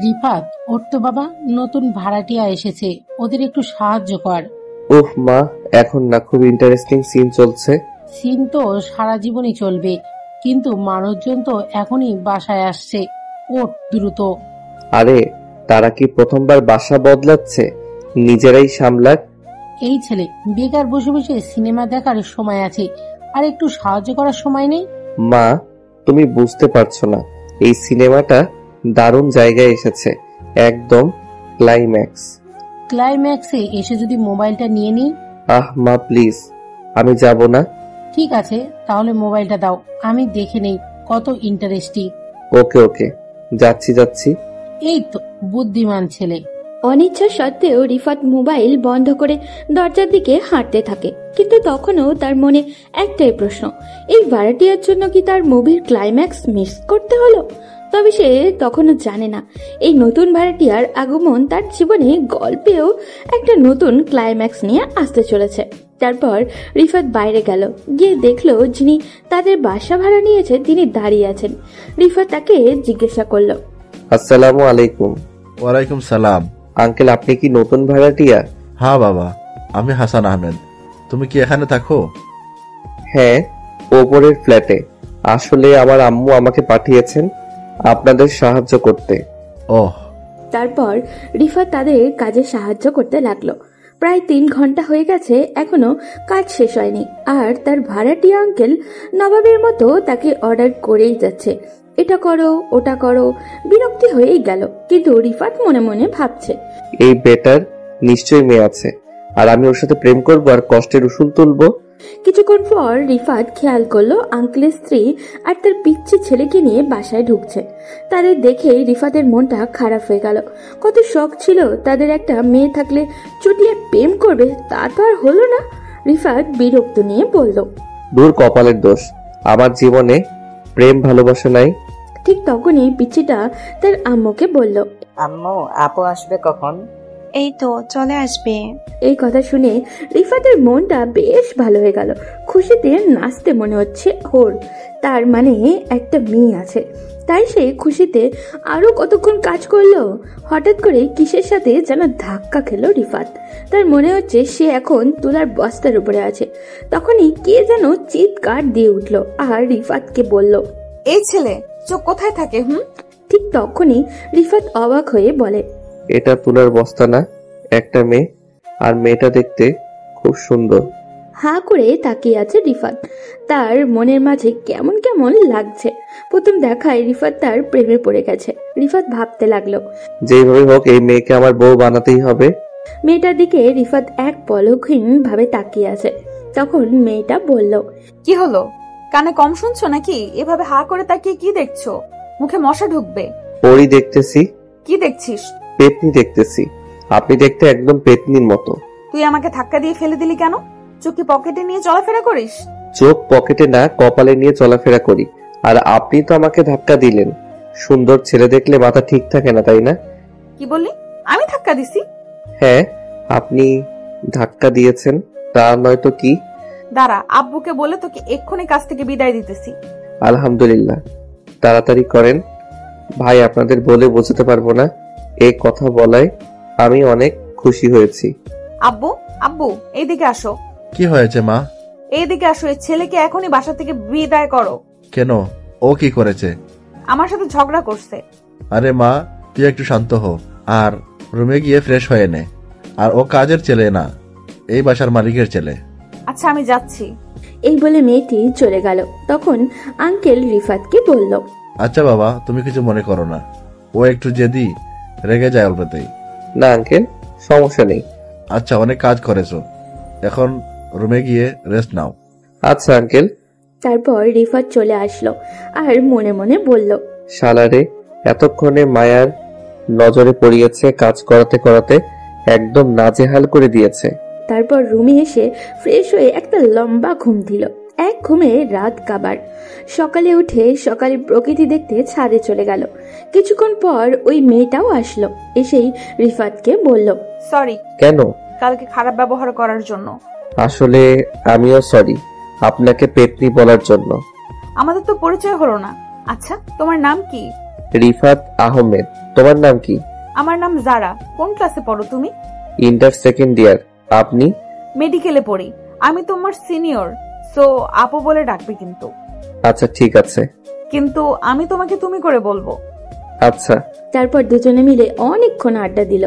রিফাত, ওর তো বাবা, নতুন ভাড়াটিয়া এসেছে, ওদের একটু সাহায্য কর। উফ মা, এখন না, খুব ইন্টারেস্টিং সিন চলছে। সিন তো সারা জীবনই চলবে, কিন্তু মানুষজন তো এখনই বাসায় আসছে। ওঠ দ্রুত। আরে, তারা কি প্রথমবার বাসা বদলাচ্ছে? নিজেরাই সামলাক। এই ছেলে, বেকার বসে বসে সিনেমা দেখার সময় আছে, আর একটু সাহায্য করার সময় নেই? মা, তুমি বুঝতে পারছো না, এই সিনেমাটা দারুণ জায়গায় এসেছে, একদম ক্লাইম্যাক্স। ক্লাইম্যাক্সে এসে যদি মোবাইলটা নিয়ে নিই? আহ মা প্লিজ, আমি যাব না। ঠিক আছে, তাহলে মোবাইলটা দাও, আমি দেখে নেই কত ইন্টারেস্টিং। ওকে ওকে, যাচ্ছি যাচ্ছি। এই তো বুদ্ধিমান ছেলে। অনিচ্ছা সত্ত্বেও রিফাত মোবাইল বন্ধ করে দরজার দিকে হাঁটতে থাকে, কিন্তু তখনও তার মনে একটাই প্রশ্ন, এই ভাড়াটিয়ার জন্য কি তার মুভির ক্লাইম্যাক্স মিস করতে হলো? তবে সে তখনও জানে না, এই নতুন ভাড়াটিয়ার আগমন তার জীবনে গল্পেও একটা নতুন ক্লাইম্যাক্স নিয়ে আসতে চলেছে। তারপর রিফাত বাইরে গেল, গিয়ে দেখলো যিনি তাদের বাসা ভাড়া নিয়েছে তিনি দাঁড়িয়ে আছেন। রিফাত তাকে জিজ্ঞাসা করলো, আসসালামু আলাইকুম। ওয়ালাইকুম সালাম। আঙ্কেল, আপনি কি নতুন ভাড়াটিয়া? হ্যাঁ বাবা, আমি হাসান আহমেদ। তুমি কি এখানে থাকো? হ্যাঁ, ওপরের ফ্ল্যাটে। আসলে আমার আম্মু আমাকে পাঠিয়েছেন আপনাদের সাহায্য করতে। ওহ। তারপর রিফাত তাদের কাজে সাহায্য করতে লাগলো। প্রায় 3 ঘন্টা হয়ে গেছে, এখনো কাজ শেষ হয়নি, আর তার ভাড়াটিয়া আঙ্কেল নবাবের মতো তাকে অর্ডার করেই যাচ্ছে, এটা করো ওটা করো। বিরক্তি হয়েই গেল, কিন্তু রিফাত মনে মনে ভাবছে, এই বেটার নিশ্চয়ই মেয়ে আছে, আর আমি ওর সাথে প্রেম করবো আর কষ্টের উসুল তুলবো। কিছুক্ষণ পর রিফাত খেয়াল করলো আঙ্কেলের স্ত্রী আর তার পিচ্ছি ছেলেকে নিয়ে বাসায় ঢুকছে। তাদের দেখে রিফাতের মনটা খারাপ হয়ে গেল। কত শখ ছিল তাদের একটা মেয়ে থাকলে চুটিয়ে প্রেম করবে, তা তো আর হলো না। রিফাত বিরক্ত নিয়ে বলল, দূর কপালের দোষ, আমার জীবনে প্রেম ভালোবাসা নাই। ঠিক তখনই পিচ্চিটা তার আম্মুকে বলল, আম্মু, আপু আসবে কখন? এই তো চলে আসবে। এই কথা শুনে রিফাতের মনটা বেশ ভালো হয়ে গেল। খুশিতে নাচতে মনে হচ্ছে ওর, তার মানে একটা মেয়ে আছে। তাই সে খুশিতে আরো কতক্ষণ কাজ করলো। হঠাৎ করে কিসের সাথে যেন ধাক্কা খেলো রিফাত। তার মনে হচ্ছে সে এখন তুলার বস্তার উপরে আছে। তখনই কে যেন চিৎকার দিয়ে উঠলো আর রিফাতকে বলল, এই ছেলে চোখ কোথায় থাকে? ঠিক তখনই রিফাত অবাক হয়ে বলে, এটা তুলার বস্তা না, একটা মেয়ে, আর মেয়েটা দেখতে খুব সুন্দর। হাঁ করে তাকিয়ে আছে রিফাত। তার মনের মাঝে কেমন কেমন লাগছে। প্রথম দেখায় রিফাত তার প্রেমে পড়ে গেছে। রিফাত ভাবতে লাগলো, যেভাবে হোক এই মেয়েকে আমার বউ বানাতেই হবে। মেয়েটার দিকে রিফাত এক পলকহীন ভাবে তাকিয়ে আছে। তখন মেয়েটা বলল, কি হলো? কানে কম শুনছো নাকি? এভাবে হা করে তাকিয়ে কি দেখছো? মুখে মশা ঢুকবে। পরি দেখতেছি। কি দেখছিস? পেতনি দেখতেছি। আপনি দেখতে একদম পেতনির মতো। তুই আমাকে ধাক্কা দিয়ে ফেলে দিলি কেন? চোখ কি পকেটে নিয়ে চলাফেরা করিস? চোখ পকেটে না, কপালে নিয়ে চলাফেরা করি। আর আপনি তো আমাকে ধাক্কা দিলেন। সুন্দর ছেলে দেখলে মাথা ঠিক থাকে না, তাই না? কি বললি? আমি ধাক্কা দিছি? হ্যাঁ, আপনি ধাক্কা দিয়েছেন, তা নয়তো কি? দাঁড়া, আব্বুকে বলে তোকে এক্ষুনি কাছ থেকে বিদায় দিতেছি। আলহামদুলিল্লাহ, তাড়াতাড়ি করেন ভাই, আপনাদের বলে বোঝাতে পারবো না। এই কথা বলায় আমি অনেক খুশি হয়েছি। আব্বু, আব্বু এইদিকে আসো। কি হয়েছে মা? এইদিকে আসো, এই ছেলেকে এখনই বাসা থেকে বিদায় করো। কেন, ও কি করেছে? আমার সাথে ঝগড়া করছে। আরে মা, তুই একটু শান্ত হো, আর রুমে গিয়ে ফ্রেশ হয়ে নে। আর ও কাজের ছেলে না, এই বাসার মালিকের ছেলে। আচ্ছা, আমি যাচ্ছি। এই বলে মেয়েটি চলে গেল। তখন আঙ্কেল রিফাতকে বলল, আচ্ছা বাবা, তুমি কিছু মনে করো না, ও একটু জেদি, রেগে যায় অল্পতেই। না আঙ্কেল, সমস্যা নেই। আচ্ছা, অনেক কাজ করেছো, এখন রুমে গিয়ে রেস্ট নাও। আচ্ছা আঙ্কেল। তারপর রিফাত চলে আসলো আর মনে মনে বলল, শালারে, এতক্ষণে মায়ার নজরে পড়িয়েছে, কাজ করাতে করাতে একদম নাজেহাল করে দিয়েছে। তারপর রুমে এসে ফ্রেশ হয়ে একটা লম্বা ঘুম দিল। এক ঘুমে রাত কাবার। সকালে উঠে সকালে প্রকৃতি দেখতে ছাদে চলে গেল। কিছুক্ষণ পর ওই মেয়েটাও আসলো। এসেই রিফাতকে বলল, সরি। কেন? কালকে খারাপ ব্যবহার করার জন্য। আসলে আমিও সরি, আপনাকে পেতনি বলার জন্য। আমাদের তো পরিচয় হলো না। আচ্ছা, তোমার নাম কি? রিফাত আহমেদ। তোমার নাম কি? আমার নাম জারা। কোন ক্লাসে পড়ো তুমি? Inter second year. আপনি? মেডিকেলে পড়ি। আমি তোমার সিনিয়র, সো আপু বলে ডাকবে কিন্তু। আচ্ছা ঠিক আছে। কিন্তু আমি তোমাকে তুমি করে বলবো। আচ্ছা। তারপর দুজনে মিলে অনেকক্ষণ আড্ডা দিল।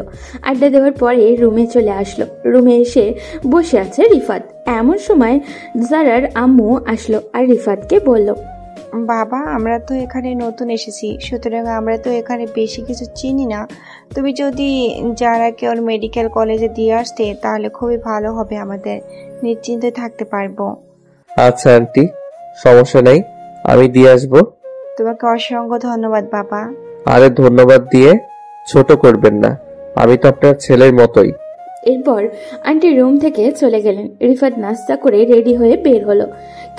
আড্ডা দেওয়ার পরে রুমে চলে আসলো। রুমে এসে বসে আছে রিফাত। এমন সময় জারার আম্মু আসলো আর রিফাতকে বলল, বাবা, আমরা তো এখানে নতুন এসেছি, সুতরাং আমরা তো এখানে বেশি কিছু চিনি না। তুমি যদি যারাকে ওর মেডিকেল কলেজে দিয়ে আসতে তাহলে খুবই ভালো হবে, আমাদের নিশ্চিন্তে থাকতে পারবো। আচ্ছা আন্টি, সমস্যা নাই, আমি দিয়ে আসবো। তোমাকে অসংখ্য ধন্যবাদ বাবা। আরে ধন্যবাদ দিয়ে ছোট করবেন না, আমি তো আপনার ছেলের মতোই। এরপর আন্টি রুম থেকে চলে গেলেন। রিফাত নাস্তা করে রেডি হয়ে বের হলো,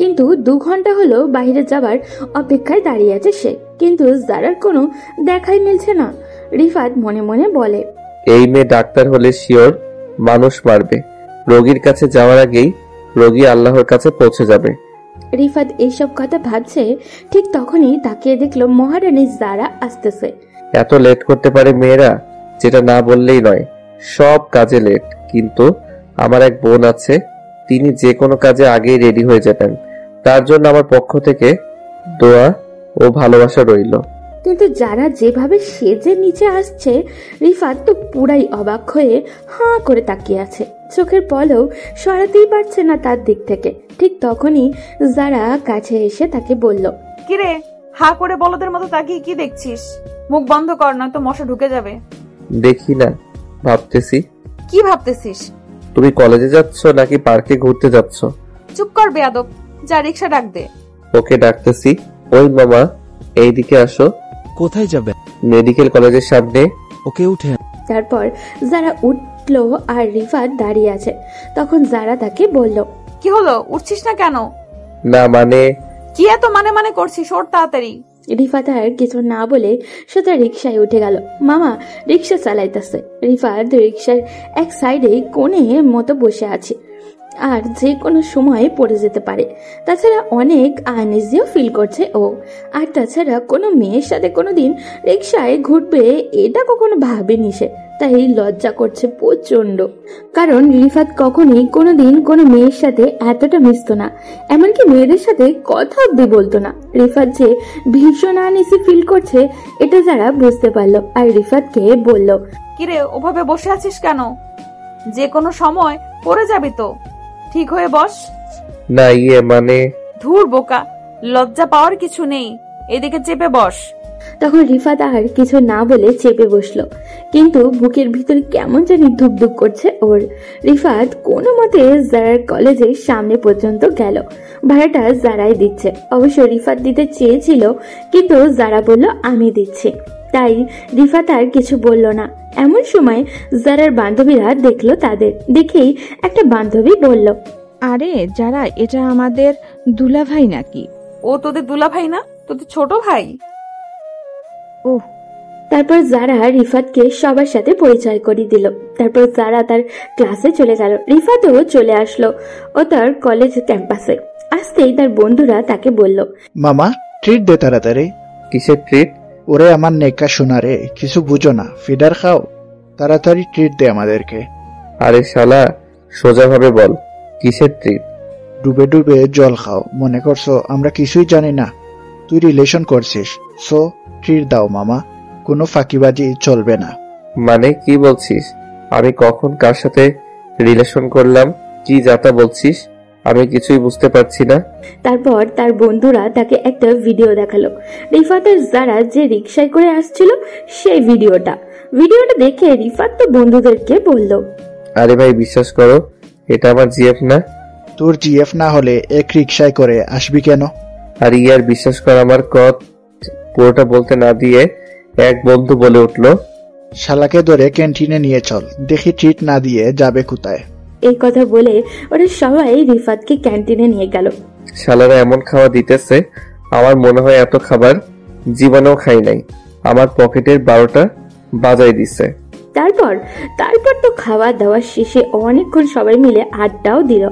কিন্তু 2 ঘন্টা হলো বাইরে যাবার অপেক্ষায় দাঁড়িয়ে আছে সে, কিন্তু জারার কোনো দেখাই মিলছে না। রিফাত মনে মনে বলে, এই মেয়ে ডাক্তার হলে শিওর মানুষ মারবে। রোগীর কাছে যাওয়ার আগেই রোগী আল্লাহর কাছে পৌঁছে যাবে। রিফাত এইসব কথা ভাবছে, ঠিক তখনই তাকিয়ে দেখলো মহারানী জারা আসতেছে। এত লেট করতে পারে মেয়েরা, যেটা না বললেই নয়। সব কাজে লেট, কিন্তু আমার এক বোন আছে, তিনি যে কোনো কাজে আগেই রেডি হয়ে যেতেন। তার জন্য আমার পক্ষ থেকে দোয়া ও ভালোবাসা রইল। কিন্তু যারা যেভাবে সেজে নিচে আসছে, রিফাত তো পুরাই অবাক হয়ে হাঁ করে তাকিয়ে আছে। চোখের পলক সরাতেই পারছে না তার দিক থেকে। ঠিক তখনই যারা কাছে এসে তাকে বলল, কিরে, হা করে বলদের মতো তাকিয়ে কি দেখছিস? মুখ বন্ধ কর, না তো মশা ঢুকে যাবে। দেখি না, ভাবতেছি। কি ভাবতেছিস? তুমি কলেজে যাচ্ছ নাকি পার্কে ঘুরতে যাচ্ছ? চুপ কর বেয়াদব, যা রিক্সা ডাক দে। ওকে ডাকতেছি। ওই মামা, এইদিকে আসো। কোথায় যাবে? মেডিকেল কলেজের সামনে। ওকে উঠে তারপর যারা উঠলো আর রিফাত দাঁড়িয়ে আছে। তখন যারা তাকে বলল, কি হলো, উঠছিস না কেন? না মানে। কি এত মানে মানে করছিস? ওর তাড়াতাড়ি। রিফাত আর কিছু না বলে সোজা রিক্সায় উঠে গেল। মামা রিক্সা চালাইতেছে, রিফাত রিক্সার এক সাইডে কোণে মতো বসে আছে, আর যে কোনো সময় পড়ে যেতে পারে। তাছাড়া অনেক আনইজিও ফিল করছে ও। আর তাছাড়া কোনো মেয়ের সাথে কোনোদিন রিক্সায় ঘুরবে এটা কখনো ভাবেনি সে, তাই লজ্জা করছে প্রচন্ড। কারণ রিফাত কখনোই কোনোদিন কোনো মেয়ের সাথে এতটা মিশতো না, এমনকি মেয়েদের সাথে কথা অব্দি বলতো না। রিফাত যে ভীষণ আনইজি ফিল করছে এটা যারা বুঝতে পারলো, আর রিফাতকে বলল, কিরে, ওভাবে বসে আছিস কেন? যে কোনো সময় পড়ে যাবি তো, ঠিক হয়ে বস। না মানে। ধুর বোকা, লজ্জা পাওয়ার কিছু নেই, এদিকে চেপে বস। তখন রিফাত আর কিছু না বলে চেপে বসলো, কিন্তু বুকের ভিতর কেমন জানি ধুকধুক করছে ওর। রিফাত কোনো মতে জারার কলেজের সামনে পর্যন্ত গেল। ভাড়াটা জারাই দিচ্ছে। অবশ্য রিফাত দিতে চেয়েছিল, কিন্তু জারা বলল আমি দিচ্ছি, তাই রিফাত আর কিছু বলল না। এমন সময় জারার বান্ধবীরা দেখলো তাদের। দেখেই একটা বান্ধবী বলল, আরে যারা, এটা আমাদের দুলা ভাই নাকি? ও তোদের দুলা ভাই না, তোদের ছোট ভাই। ওহ। তারপর যারা রিফাতকে সবার সাথে পরিচয় করিয়ে দিল। তারপর যারা তার ক্লাসে চলে গেল। রিফাতও চলে আসলো ও তার কলেজ ক্যাম্পাসে। আসতেই তার বন্ধুরা তাকে বলল, মামা ট্রিট দে তাড়াতাড়ি। কিসের ট্রিট? ওরে আমার নেকা শোনা রে, কিছু বুঝো না, ফিডার খাও, তাড়াতাড়ি ট্রিট দে আমাদেরকে। আরে শালা, সোজাভাবে বল, কিসের ট্রিট? ডুবে ডুবে জল খাও, মনে করছো আমরা কিছুই জানি না? তুই রিলেশন করছিস, সো ট্রিট দাও মামা, কোনো ফাঁকিবাজি চলবে না। মানে কি বলছিস? আমি কখন কার সাথে রিলেশন করলাম? কি যাতা বলছিস? আমি কিছুই বুঝতে পারছি না। তারপর তার বন্ধুরা তাকে একটা ভিডিও দেখালো। রিফাতের যারা যে রিক্সায় করে আসছিল সেই ভিডিওটা দেখে রিফাত তো বন্ধুদেরকে বলল, আরে ভাই বিশ্বাস করো, এটা আমার জিএফ না। তোর জিএফ না হলে এক রিক্সায় করে আসবি কেন? আর ইয়ার বিশ্বাস কর, আমার পুরোটা বলতে না দিয়ে এক বন্ধু বলে উঠলো, শালাকে ধরে ক্যান্টিনে নিয়ে চল, দেখি ট্রিট না দিয়ে যাবে কোথায়। এই কথা বলে ওরা সবাই রিফাতকে ক্যান্টিনে নিয়ে গেল। শালারা এমন খাওয়া দিতেছে, আমার মনে হয় এত খাবার জীবনেও খাই নাই। আমার পকেটের 12টা বাজাই দিছে। তারপর তো খাওয়া দাওয়া শেষে অনেকক্ষণ সবাই মিলে আড্ডাও দিল।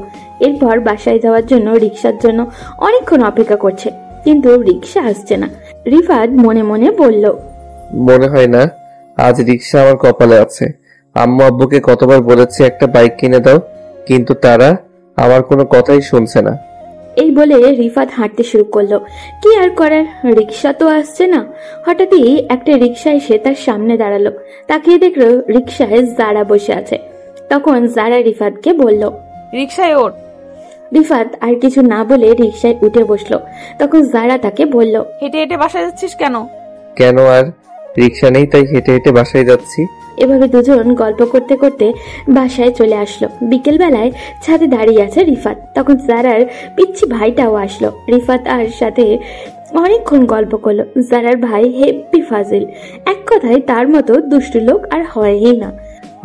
এরপর বাসায় যাওয়ার জন্য রিক্সার জন্য অনেকক্ষণ অপেক্ষা করছে, কিন্তু রিক্সা আসছে না। রিফাত মনে মনে বলল, মনে হয় না আজ রিক্সা আমার কপালে আছে। আম্মু আব্বুকে কতবার বলেছি একটা বাইক কিনে দাও, কিন্তু তারা আমার কোনো কথাই শুনছে না। এই বলে রিফাত হাঁটতে শুরু করলো। কি আর করার, রিক্সা তো আসছে না। হঠাৎই একটা রিক্সা এসে তার সামনে দাঁড়ালো। তাকিয়ে দেখলো রিক্সায় জারা বসে আছে। তখন জারা রিফাতকে বলল, রিক্সায় ওঠ। রিফাত আর কিছু না বলে রিক্সায় উঠে বসলো। তখন জারা তাকে বলল, হেঁটে হেঁটে বাসায় যাচ্ছিস কেন? কেন আর রিক্সা নেই তাই হেঁটে হেঁটে বাসায় যাচ্ছি। এভাবে দুজন গল্প করতে করতে বাসায় চলে আসলো। বিকেল বেলায় ছাদে দাঁড়িয়ে আছে রিফাত। তখন জারার পিচ্ছি ভাইটাও আসলো। রিফাত আর সাথে অনেকক্ষণ গল্প করলো। জারার ভাই হেব্বি ফাজিল, এক কথায় তার মতো দুষ্টু লোক আর হয়ই না।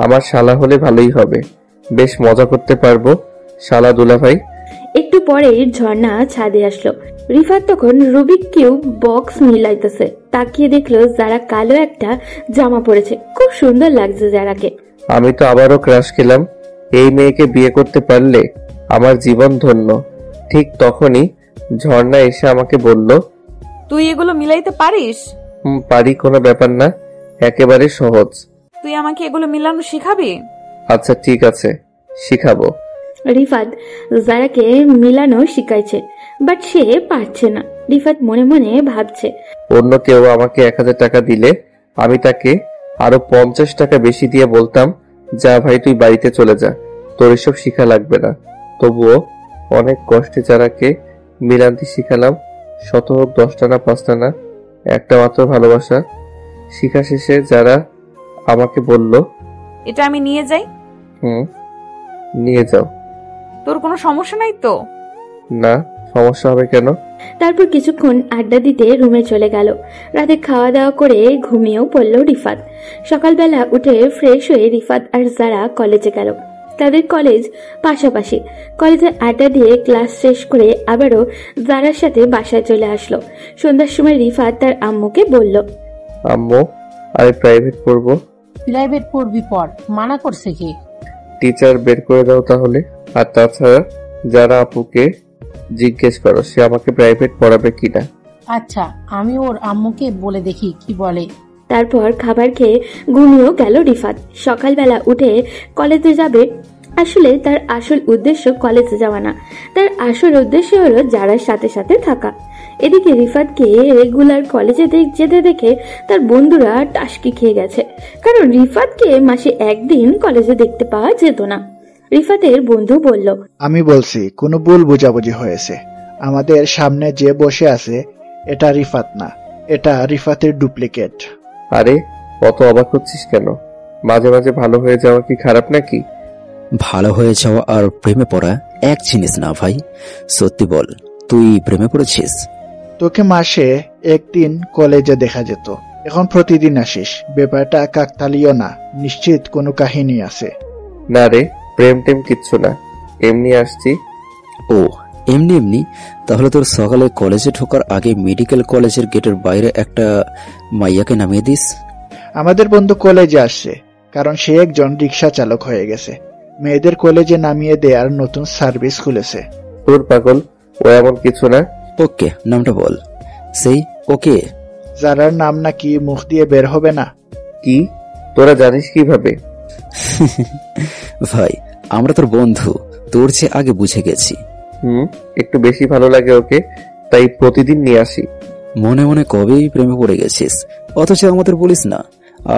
আমার শালা হলে ভালোই হবে, বেশ মজা করতে পারবো। শালা দুলাভাই। একটু পরেই ঝর্ণা ছাদে আসলো। রিফাত তখন রুবিক কিউব বক্স মিলাইতেছে। তাকিয়ে দেখলো যারা কালো একটা জামা পরেছে। খুব সুন্দর লাগছে যারাকে। আমি তো আবারও ক্রাশ খেলাম। এই মেয়েকে বিয়ে করতে পারলে আমার জীবন ধন্য। ঠিক তখনই ঝর্ণা এসে আমাকে বলল, তুই এগুলো মিলাইতে পারিস? পারি, কোনো ব্যাপার না, একেবারে সহজ। তুই আমাকে এগুলো মিলানো শিখাবি? আচ্ছা ঠিক আছে, শিখাবো। রিফাত জারাকে মিলানো শিখাইছে, বাট সে পারছে না। রিফাত মনে মনে ভাবছে, অন্য কেউ আমাকে 1000 টাকা দিলে আমি তাকে আরো 50 টাকা বেশি দিয়ে বলতাম, যা ভাই তুই বাড়িতে চলে যা, তোর এসব শিখা লাগবে না। তবুও অনেক কষ্টে যারাকে মিলান্তি শিখালাম। শত হোক 10টা না 5টা না, একটা মাত্র ভালোবাসা। শিখা শেষে যারা আমাকে বলল, এটা আমি নিয়ে যাই? নিয়ে যাও। তোর কোনো সমস্যা নাই তো? না, সমস্যা হবে কেন? তারপর কিছুক্ষণ আড্ডা দিতে রুমে চলে গেল। রাতে খাওয়া দাওয়া করে ঘুমিয়েও পড়ল রিফাত। সকালবেলা উঠে ফ্রেশ হয়ে রিফাত আর জারা কলেজে গেল। তাদের কলেজ পাশাপাশি। কলেজে আড্ডা দিয়ে ক্লাস শেষ করে আবারও জারার সাথে বাসায় চলে আসলো। সন্ধ্যার সময় রিফাত তার আম্মুকে বলল, আম্মু, আমি প্রাইভেট পড়বো। প্রাইভেট পড়বি পর, মানা করছে কি? টিচার বের করে দাও তাহলে। আর তাছাড়া যারা আপুকে জিজ্ঞেস করো সে আমাকে প্রাইভেট পড়াবে কিনা। আচ্ছা, আমি ওর আম্মুকে বলে দেখি কি বলে। তারপর খাবার খেয়ে ঘুমিয়েও গেল রিফাত। সকালবেলা উঠে কলেজে যাবে। আসলে তার আসল উদ্দেশ্য কলেজে যাওয়া না, তার আসল উদ্দেশ্য হলো যারার সাথে সাথে থাকা। এদিকে রিফাতকে রেগুলার কলেজে যেতে দেখে তার বন্ধুরা টাসকি খেয়ে গেছে, কারণ রিফাতকে মাসে একদিন কলেজে দেখতে পাওয়া যেত না। রিফাতের বন্ধু বলল, আমি বলছি কোনো ভুল বোঝাবুঝি হয়েছে। আমাদের সামনে যে বসে আছে এটা রিফাত না, এটা রিফাতের ডুপ্লিকেট। আরে অত অবাক হচ্ছিস কেন? মাঝে মাঝে ভালো হয়ে যাওয়া কি খারাপ নাকি? ভালো হয়ে যাওয়া আর প্রেমে পড়া এক জিনিস না ভাই। সত্যি বল, তুই প্রেমে পড়েছিস? তোকে মাসে একদিন কলেজে দেখা যেত, এখন প্রতিদিন আসিস। ব্যাপারটা কাকতালীয় না, নিশ্চিত কোনো কাহিনী আছে। না রে, প্রেম টেম কিচ্ছু না, এমনি আসছি। ও এমনি এমনি? তাহলে তোর সকালে কলেজে ঢোকার আগে মেডিকেল কলেজের গেটের বাইরে একটা মাইয়াকে নামিয়ে দিস। আমাদের বন্ধু কলেজে আসছে, কারণ সে একজন রিক্সা চালক হয়ে গেছে। মেয়েদের কলেজে নামিয়ে দেওয়ার নতুন সার্ভিস খুলেছে। তোর পাগল, ও এমন কিছু না। ওকে, নামটা বল। সেই ওকে? যারার নাম নাকি মুখ দিয়ে বের হবে না। কি, তোরা জানিস কিভাবে? ভাই, আমরা তোর বন্ধু, তোর চেয়ে আগে বুঝে গেছি। একটু বেশি ভালো লাগে ওকে, তাই প্রতিদিন নিয়ে আসি। মনে মনে কবেই প্রেমে পড়ে গেছিস, অথচ আমাদের বলিস না।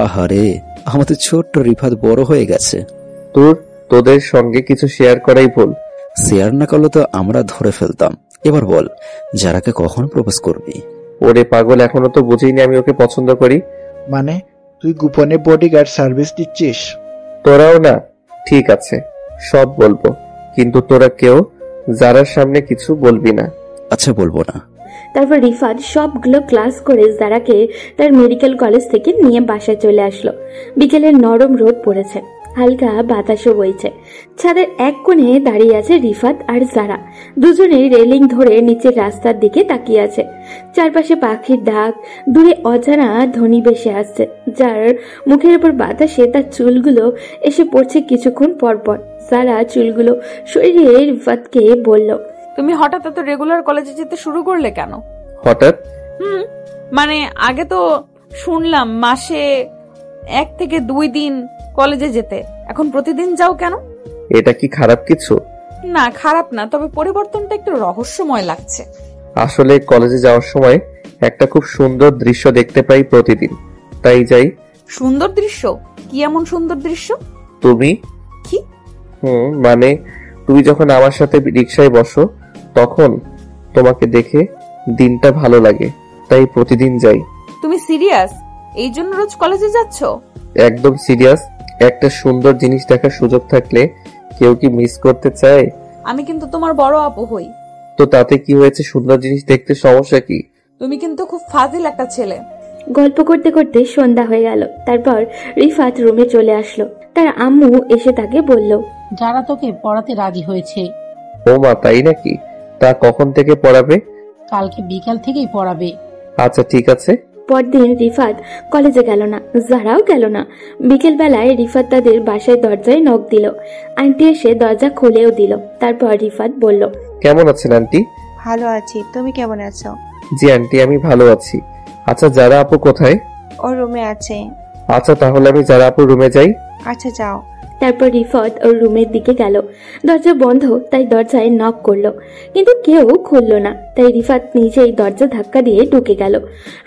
আহারে, আমাদের ছোট্ট রিফাত বড় হয়ে গেছে। তোদের সঙ্গে কিছু শেয়ার করাই ভুল। শেয়ার না করলে তো আমরা ধরে ফেলতাম। এবার বল, যারাকে কখন প্রপোজ করবি? ওরে পাগল, এখনো তো বুঝিনি আমি ওকে পছন্দ করি। মানে তুই গোপনে বডিগার্ড সার্ভিস দিচ্ছিস? তোরাও না? ঠিক আছে, সব বলবো, কিন্তু তোরা কেউ যারার সামনে কিছু বলবি না। আচ্ছা, বলবো না। তারপর রিফাত সবগুলো ক্লাস করে যারাকে তার মেডিকেল কলেজ থেকে নিয়ে বাসায় চলে আসলো। বিকেলের নরম রোদ পড়েছে, হালকা বাতাসও বইছে। ছাদের এক কোণে দাঁড়িয়ে আছে রিফাত আর জারা। দুজনেই রেলিং ধরে নিচের রাস্তার দিকে তাকিয়ে আছে। চারপাশে পাখির ডাক, দূরে অজানা ধ্বনি ভেসে আসছে, যার মুখের উপর বাতাসে তার চুলগুলো এসে পড়ছে কিছুক্ষণ পর পর। জারা চুলগুলো সরিয়ে রিফাতকে বলল, তুমি হঠাৎ এত রেগুলার কলেজে যেতে শুরু করলে কেন? হঠাৎ মানে আগে তো শুনলাম মাসে 1 থেকে 2 দিন কলেজে যেতে, এখন প্রতিদিন যাও কেন? এটা কি খারাপ কিছু? না, খারাপ না, তবে পরিবর্তনটা একটু রহস্যময় লাগছে। আসলে কলেজে যাওয়ার সময় একটা খুব সুন্দর দৃশ্য দেখতে পাই প্রতিদিন, তাই যাই। সুন্দর দৃশ্য? কি এমন সুন্দর দৃশ্য? তুমি? কি? মানে তুমি যখন আমার সাথে রিকশায় বসো তখন তোমাকে দেখে দিনটা ভালো লাগে, তাই প্রতিদিন যাই। তুমি সিরিয়াস? এই জন্য রোজ কলেজে যাচ্ছ? একদম সিরিয়াস। একটা সুন্দর জিনিস দেখার সুযোগ থাকলে কেউ কি মিস করতে চায়? আমি কিন্তু তোমার বড় আপু হই। তো তাতে কি হয়েছে? সুন্দর জিনিস দেখতে সমস্যা কি? তুমি কিন্তু খুব ফাজিল একটা ছেলে। গল্প করতে করতে সন্ধ্যা হয়ে গেল। তারপর রিফাত রুমে চলে আসলো। তার আম্মু এসে তাকে বলল, যারা তোকে পড়াতে রাজি হয়েছে। ও মা, তাই নাকি? তা কখন থেকে পড়াবে? কালকে বিকাল থেকেই পড়াবে। আচ্ছা ঠিক আছে। পরদিন রিফাত কলেজে গেল না, যারাও গেল না। বিকেল বেলায় রিফাত তাদের বাসায় দরজায় নক দিল। আন্টি এসে দরজা খুলেও দিল। তারপর রিফাত বলল, কেমন আছেন আন্টি? ভালো আছি, তুমি কেমন আছো? জি আন্টি, আমি ভালো আছি। আচ্ছা, যারা আপু কোথায়? ও রুমে আছে। আচ্ছা, তাহলে আমি যারা আপু রুমে যাই। আচ্ছা যাও। তারপর রিফাত ওর রুমের দিকে গেল। দরজা বন্ধ, তাই দরজায় নক করলো, কিন্তু কেউ খুললো না। তাই রিফাত নিজেই দরজা ধাক্কা দিয়ে ঢুকে গেল।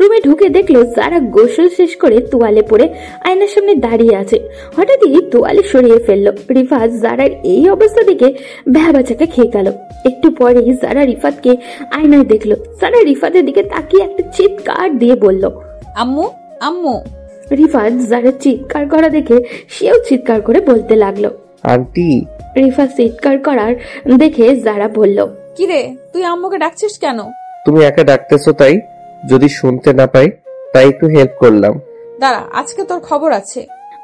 রুমে ঢুকে দেখলো যারা গোসল শেষ করে তোয়ালে পরে আয়নার সামনে দাঁড়িয়ে আছে। হঠাৎই তোয়ালে সরিয়ে ফেললো। রিফাত যারার এই অবস্থা দেখে ভ্যাবাচাকা খেয়ে গেল। একটু পরেই যারা রিফাতকে আয়নায় দেখলো। যারা রিফাতের দিকে তাকিয়ে একটা চিৎকার দিয়ে বলল, আম্মু, আম্মু। রিফাত যারা চিৎকার করা দেখে সেও চিৎকার করে বলতে লাগলো, আন্টি। রিফাত চিৎকার করার দেখে যারা বলল, কিরে, তুই আম্মুকে ডাকছিস কেন? তুমি একা ডাকতেছো তাই, যদি শুনতে না পাই তাই একটু হেল্প করলাম। দাঁড়া, আজকে তোর খবর আছে।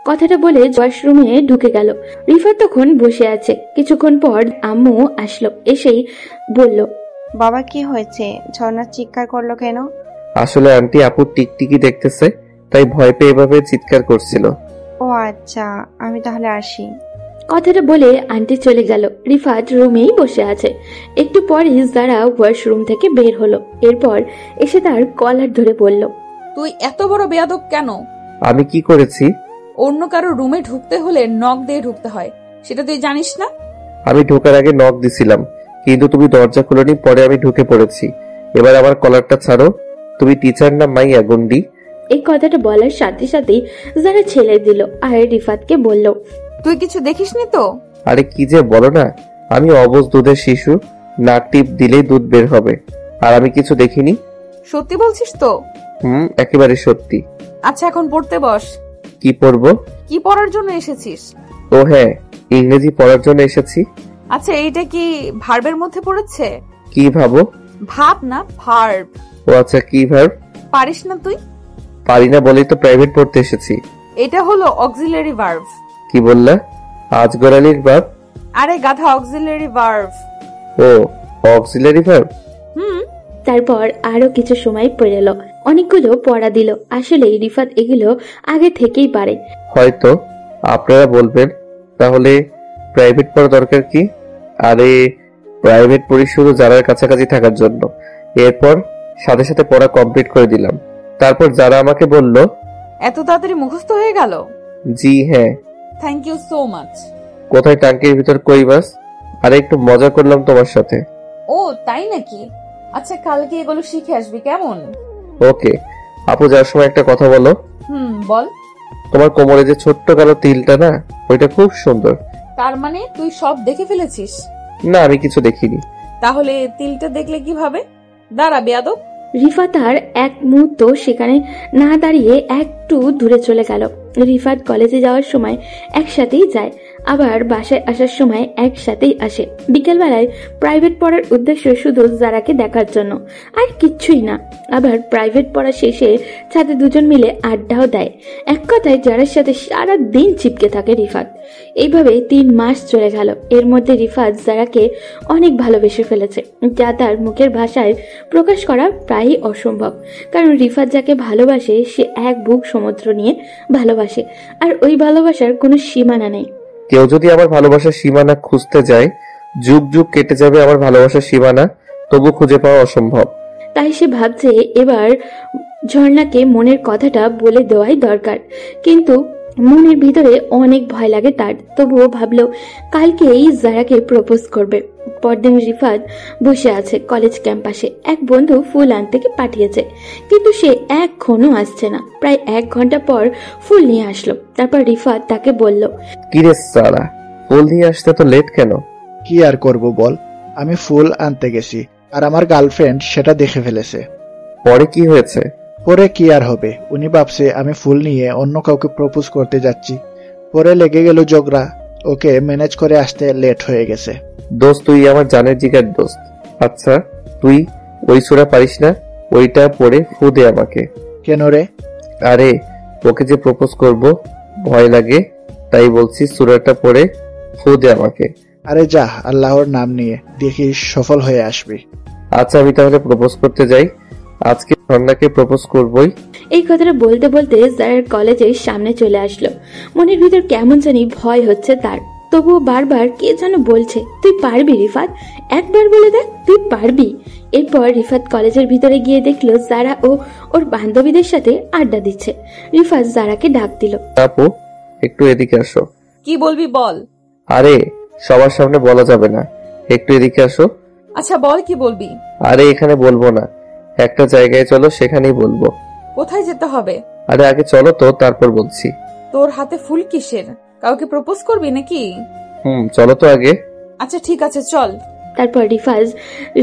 কথাটা বলে ওয়াশরুমে ঢুকে গেল। রিফাত তখন বসে আছে। কিছুক্ষণ পর আম্মু আসলো। এসেই বলল, বাবা কি হয়েছে? ঝর্ণা চিৎকার করলো কেন? আসলে আন্টি আপুর টিকটিকি দেখতেছে, তাই ভয় পেয়ে এভাবে চিৎকার করছিল। ও আচ্ছা, আমি তাহলে আসি। কথাটা বলে আন্টি চলে গেল। রিফাত রুমেই বসে আছে। একটু পরই যারা ওয়াশরুম থেকে বের হলো। এরপর এসে তার কলার ধরে বলল, তুই এত বড় বেয়াদব কেন? আমি কি করেছি? অন্য কারো রুমে ঢুকতে হলে নক দিয়ে ঢুকতে হয়, সেটা তুই জানিস না? আমি ঢোকার আগে নক দিছিলাম, কিন্তু তুমি দরজা খুলোনি, পরে আমি ঢুকে পড়েছি। এবার আমার কলারটা ছাড়ো। তুমি টিচার না মাইয়া গন্ডি? এই কথাটা বলার সাথে সাথেই যারা ছেলে দিল আর রিফাতকে বলল, তুই কিছু দেখিসনি তো? আরে কি যে বলো না, আমি অবুঝ দুধের শিশু, নাক টিপ দিলেই দুধ বের হবে, আর আমি কিছু দেখিনি। সত্যি বলছিস তো? একেবারে সত্যি। আচ্ছা, এখন পড়তে বস। কি পড়বো? কি পড়ার জন্য এসেছিস? ও হ্যাঁ, ইংরেজি পড়ার জন্য এসেছি। আচ্ছা, এইটা কি ভার্বের মধ্যে পড়েছে? কি ভাবো? ভাব না, ভার্ব। ও আচ্ছা, কি ভার্ব? পারিস না তুই? পারি না বলেই তো প্রাইভেট পড়তে এসেছি। এটা হলো অক্সিলারি ভার্ব। কি বললা? আজগরালির ভার্ব? আরে গাধা, অক্সিলারি ভার্ব। ও, অক্সিলারি ভার্ব। তারপর আরো কিছু সময় পড়ে এলো। অনেকগুলো পড়া দিল। আসলে রিফাত এগুলো আগে থেকেই পারে। হয়তো আপনারা বলবেন, তাহলে প্রাইভেট পড়া দরকার কি? আরে প্রাইভেট পড়ি শুধু যারার কাছাকাছি থাকার জন্য। এরপর সাথে সাথে পড়া কমপ্লিট করে দিলাম। তারপর যারা আমাকে বলল, এত তাড়াতাড়ি মুখস্থ হয়ে গেল? জি হ্যাঁ। Thank you so much. কোথায় টাঙ্কির ভিতর কই বাস? আরে একটু মজা করলাম তোমার সাথে। ও তাই নাকি? আচ্ছা, কালকে এগুলো শিখে আসবি কেমন? ওকে। আপু, যাওয়ার সময় একটা কথা বলো। বল। তোমার কোমরে যে ছোট্ট কালো তিলটা না, ওইটা খুব সুন্দর। তার মানে তুই সব দেখে ফেলেছিস? না, আমি কিছু দেখিনি। তাহলে তিলটা দেখলে কিভাবে? দাঁড়া বেয়াদব। রিফাত আর এক মুহূর্ত সেখানে না দাঁড়িয়ে একটু দূরে চলে গেল। রিফাত কলেজে যাওয়ার সময় একসাথেই যায়, আবার বাসায় আসার সময় একসাথেই আসে। বিকেলবেলায় প্রাইভেট পড়ার উদ্দেশ্য শুধু যারাকে দেখার জন্য, আর কিচ্ছুই না। আবার প্রাইভেট পড়া শেষে সাথে দুজন মিলে আড্ডাও দেয়। এক কথায় যারার সাথে সারা দিন চিপকে থাকে রিফাত। এইভাবে 3 মাস চলে গেল। এর মধ্যে রিফাত যারাকে অনেক ভালোবেসে ফেলেছে, যা তার মুখের ভাষায় প্রকাশ করা প্রায়ই অসম্ভব। কারণ রিফাত যাকে ভালোবাসে সে এক বুক সমুদ্র নিয়ে ভালোবাসে, আর ওই ভালোবাসার কোনো সীমানা নেই। কেউ যদি আমার ভালোবাসার সীমানা খুঁজতে যায়, যুগ যুগ কেটে যাবে আমার ভালোবাসার সীমানা, তবু খুঁজে পাওয়া অসম্ভব। তাই সে ভাবছে এবার ঝর্ণাকে মনের কথাটা বলে দেওয়াই দরকার। কিন্তু মনের ভিতরে অনেক ভয় লাগে তার। তবুও ভাবলো কালকেই জারাকে প্রপোজ করবে। পরদিন রিফাত বসে আছে কলেজ ক্যাম্পাসে। এক বন্ধু ফুল আনতে পাঠিয়েছে, কিন্তু সে এখনো আসছে না। প্রায় 1 ঘন্টা পর ফুল নিয়ে আসলো। তারপর রিফাত তাকে বলল, কিরে সারা, ফুল নিয়ে আসতে তো লেট কেন? কি আর করব বল, আমি ফুল আনতে গেছি আর আমার গার্লফ্রেন্ড সেটা দেখে ফেলেছে। পরে কি হয়েছে? পরে কি আর হবে, উনি ভাবছে আমি ফুল নিয়ে অন্য কাউকে প্রপোজ করতে যাচ্ছি। পরে লেগে গেল ঝগড়া, ওকে ম্যানেজ করে আসতে লেট হয়ে গেছে। দোস্ত, তুই আমার জানের জিগার দোস্ত। আচ্ছা, তুই ওই সূরা পারিস না? ওইটা পড়ে ফু দে আমাকে। কেন রে? আরে, ওকে যে প্রপোজ করব ভয় লাগে, তাই বলছি সূরাটা পড়ে ফু দে আমাকে। আরে যা, আল্লাহর নাম নিয়ে দেখি সফল হয়ে আসবি। আচ্ছা, আমি তাহলে প্রপোজ করতে যাই। আজকে ঝর্ণাকে প্রপোজ করবই। এই কথাটা বলতে বলতে জারার কলেজের সামনে চলে আসলো। মনের ভিতর কেমন জানি ভয় হচ্ছে তার। তবুও বারবার কে যেন বলছে, তুই পারবি রিফাত, একবার বলে দেখ তুই পারবি। এরপর রিফাত কলেজের ভিতরে গিয়ে দেখলো জারা ও ওর বান্ধবীদের সাথে আড্ডা দিচ্ছে। রিফাত জারাকে ডাক দিল, আপু, একটু এদিকে আসো। কি বলবি বল। আরে, সবার সামনে বলা যাবে না, একটু এদিকে আসো। আচ্ছা বল, কি বলবি? আরে, এখানে বলবো না, একটা জায়গায় চলো, সেখানেই বলবো। কোথায় যেতে হবে? আরে আগে চলো তো, তারপর বলছি। তোর হাতে ফুল কিসের? কাউকে প্রপোজ করবি নাকি? চলো তো আগে। আচ্ছা ঠিক আছে, চল। তারপর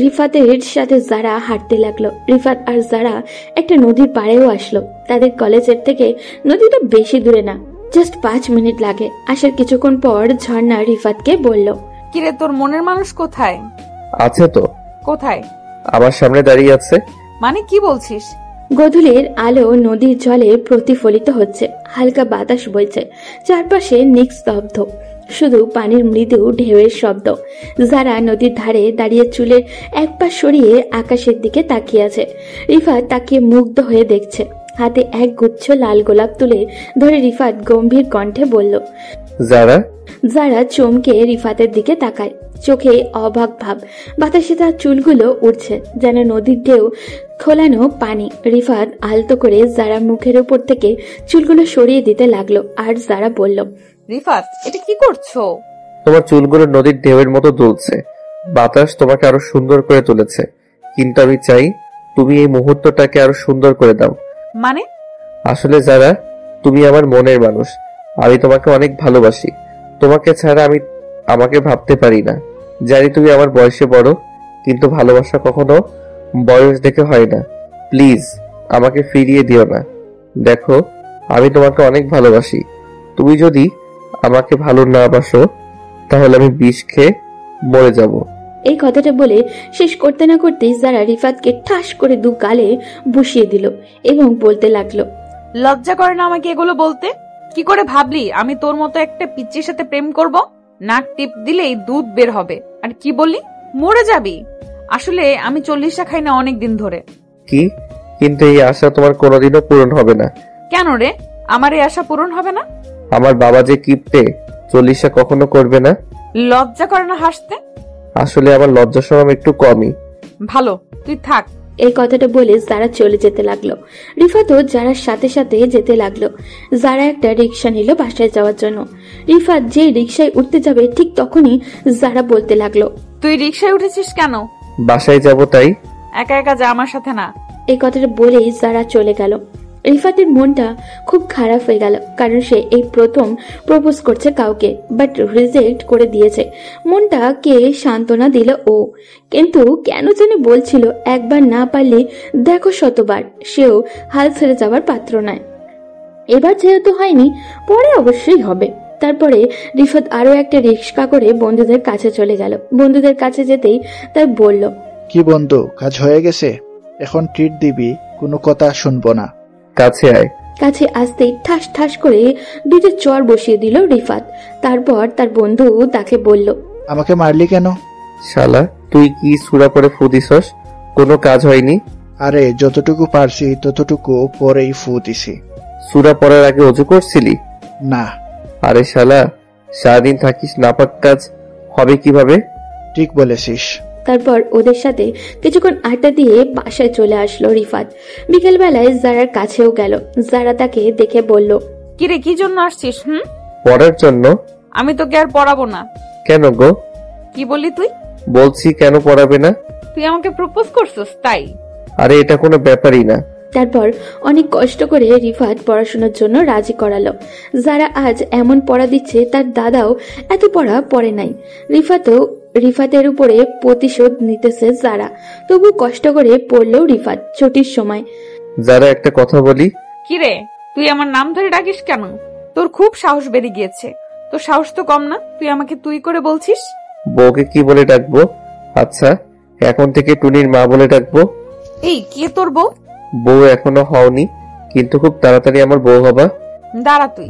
রিফাতের সাথে জারা হাঁটতে লাগলো। রিফাত আর জারা একটা নদীর পাড়েও আসলো। তাদের কলেজের থেকে নদীটা বেশি দূরে না, জাস্ট 5 মিনিট লাগে। আসার কিছুক্ষণ পর ঝর্ণা রিফাতকে বলল, কিরে, তোর মনের মানুষ কোথায়? আছে তো। কোথায়? আমার সামনে দাঁড়িয়ে আছে। মানে কি বলছিস? গধূলির আলো নদীর জলে প্রতিফলিত হচ্ছে, হালকা বাতাস বইছে, চারপাশে নিস্তব্ধ, শুধু পানির মৃদু ঢেউয়ের শব্দ। যারা নদীর ধারে দাঁড়িয়ে চুলের এক পা সরিয়ে আকাশের দিকে তাকিয়ে আছে। রিফাত তাকিয়ে মুগ্ধ হয়ে দেখছে। হাতে এক গুচ্ছ লাল গোলাপ তুলে ধরে রিফাত গম্ভীর কণ্ঠে বলল, যারা চমকে রিফাতের দিকে তাকায়, চোখে অবাক ভাব। বাতাসে তার চুলগুলো উঠছে যেন নদীর ঢেউ খোলানো পানি। রিফাত আলতো করে যারা মুখের উপর থেকে চুলগুলো সরিয়ে দিতে লাগলো। আর যারা বলল, রিফাত, এটা কি করছো? তোমার চুলগুলো নদীর ঢেউয়ের মতো দুলছে, বাতাস তোমাকে আরো সুন্দর করে তুলেছে, কিন্তু আমি চাই তুমি এই মুহূর্তটাকে আরো সুন্দর করে দাও। মানে? আসলে যারা, তুমি আমার মনের মানুষ, আমি তোমাকে অনেক ভালোবাসি। তোমাকে ছাড়া আমি আমাকে ভাবতে পারি না। জানি তুমি আমার বয়সে বড়, কিন্তু ভালোবাসা কখনো বয়স দেখে হয় না। প্লিজ আমাকে ফিরিয়ে দিও না। দেখো, আমি তোমাকে অনেক ভালোবাসি। তুমি যদি আমাকে ভালো না বাসো, তাহলে আমি বিষ খেয়ে মরে যাব। এই কথাটা বলে শেষ করতে না করতেই যারা রিফাতকে ঠাস করে 2 গালে বসিয়ে দিল এবং বলতে লাগলো, লজ্জা করে না আমাকে এগুলো বলতে? কি করে ভাবলি আমি তোর মতো একটা পিচ্চির সাথে প্রেম করব? নাক টিপ দিলেই দুধ বের হবে। আর কি বললি, মরে যাবি? আসলে আমি 40টা খাই না অনেক দিন ধরে। কি? কিন্তু এই আশা তোমার কোনোদিনও পূরণ হবে না। কেন রে, আমার এই আশা পূরণ হবে না? আমার বাবা যে কিপ্টে, 40টা কখনো করবে না। লজ্জা করে না হাসতে? আসলে আমার লজ্জা শরম একটু কমই। ভালো, তুই থাক। এই কথাটা বলে যারা চলে যেতে লাগলো। রিফাতও যারার সাথে সাথে যেতে লাগলো। যারা একটা রিক্সা নিল বাসায় যাওয়ার জন্য। রিফাত যে রিক্সায় উঠতে যাবে ঠিক তখনই যারা বলতে লাগলো, তুই রিক্সায় উঠেছিস কেন? বাসায় যাব তাই। একা একা যা, আমার সাথে না। এই কথাটা বলেই যারা চলে গেল। রিফাতের মনটা খুব খারাপ হয়ে গেল, কারণ সে এই প্রথম প্রপোজ করছে কাউকে, বাট রিজেক্ট করে দিয়েছে। মনটা কে সান্ত্বনা দিল ও, কিন্তু কেন জানি বলছিল একবার না পারলে দেখো শতবার। সেও হাল ছেড়ে যাওয়ার পাত্র নয়। এবার যেহেতু হয়নি, পরে অবশ্যই হবে। তারপরে রিফাত আরো একটা রিক্সা করে বন্ধুদের কাছে চলে গেল। বন্ধুদের কাছে যেতেই তার বলল, কি বন্ধু, কাজ হয়ে গেছে? এখন ট্রিট দিবি, কোনো কথা শুনবো না। কাছে আয়। কাছে আসতেই ঠাস ঠাস করে 2টা চর বসিয়ে দিল রিফাত। তারপর তার বন্ধু তাকে বলল, আমাকে মারলি কেন? শালা, তুই কি সূরা পড়ে ফু দিছস? কোনো কাজ হয়নি। আরে যতটুকু পারছি ততটুকু পরেই ফু দিছি। সূরা পড়ার আগে ওযু করছিলি? না। আরে শালা, সারাদিন থাকিস নাপাক, কাজ হবে কিভাবে? ঠিক বলেছিস। তারপর ওদের সাথে কিছুক্ষণ আড্ডা দিয়ে বাসায় চলে আসলো রিফাত। বিকেলবেলায় জারার কাছেও গেল। জারা তাকে দেখে বলল, কিরে কি জন্য আসছিস? পড়ার জন্য। আমি তোকে আর পড়াবো না। কেন গো? কি বললি তুই? বলছি কেন পড়াবে না? তুই আমাকে প্রপোজ করছিস তাই? আরে এটা কোনো ব্যাপারই না। তারপর অনেক কষ্ট করে রিফাত পড়াশোনার জন্য রাজি করালো। যারা আজ এমন পড়া দিচ্ছে তার দাদাও এত পড়া পড়ে নাই। রিফাতের উপরে প্রতিশোধ নিতেছে যারা, তবু কষ্ট করে পড়লেও রিফাত ছুটির সময়। যারা একটা কথা বলি। কিরে তুই আমার নাম ধরে ডাকিস কেন? তোর খুব সাহস বেড়ে গিয়েছে। তোর সাহস তো কম না, তুই আমাকে তুই করে বলছিস। বউকে কি বলে ডাকবো? আচ্ছা এখন থেকে টুনির মা বলে ডাকবো। এই কে তোর বউ? বউ এখনো হওনি, কিন্তু খুব তাড়াতাড়ি আমার বউ হবা। দাঁড়া তুই।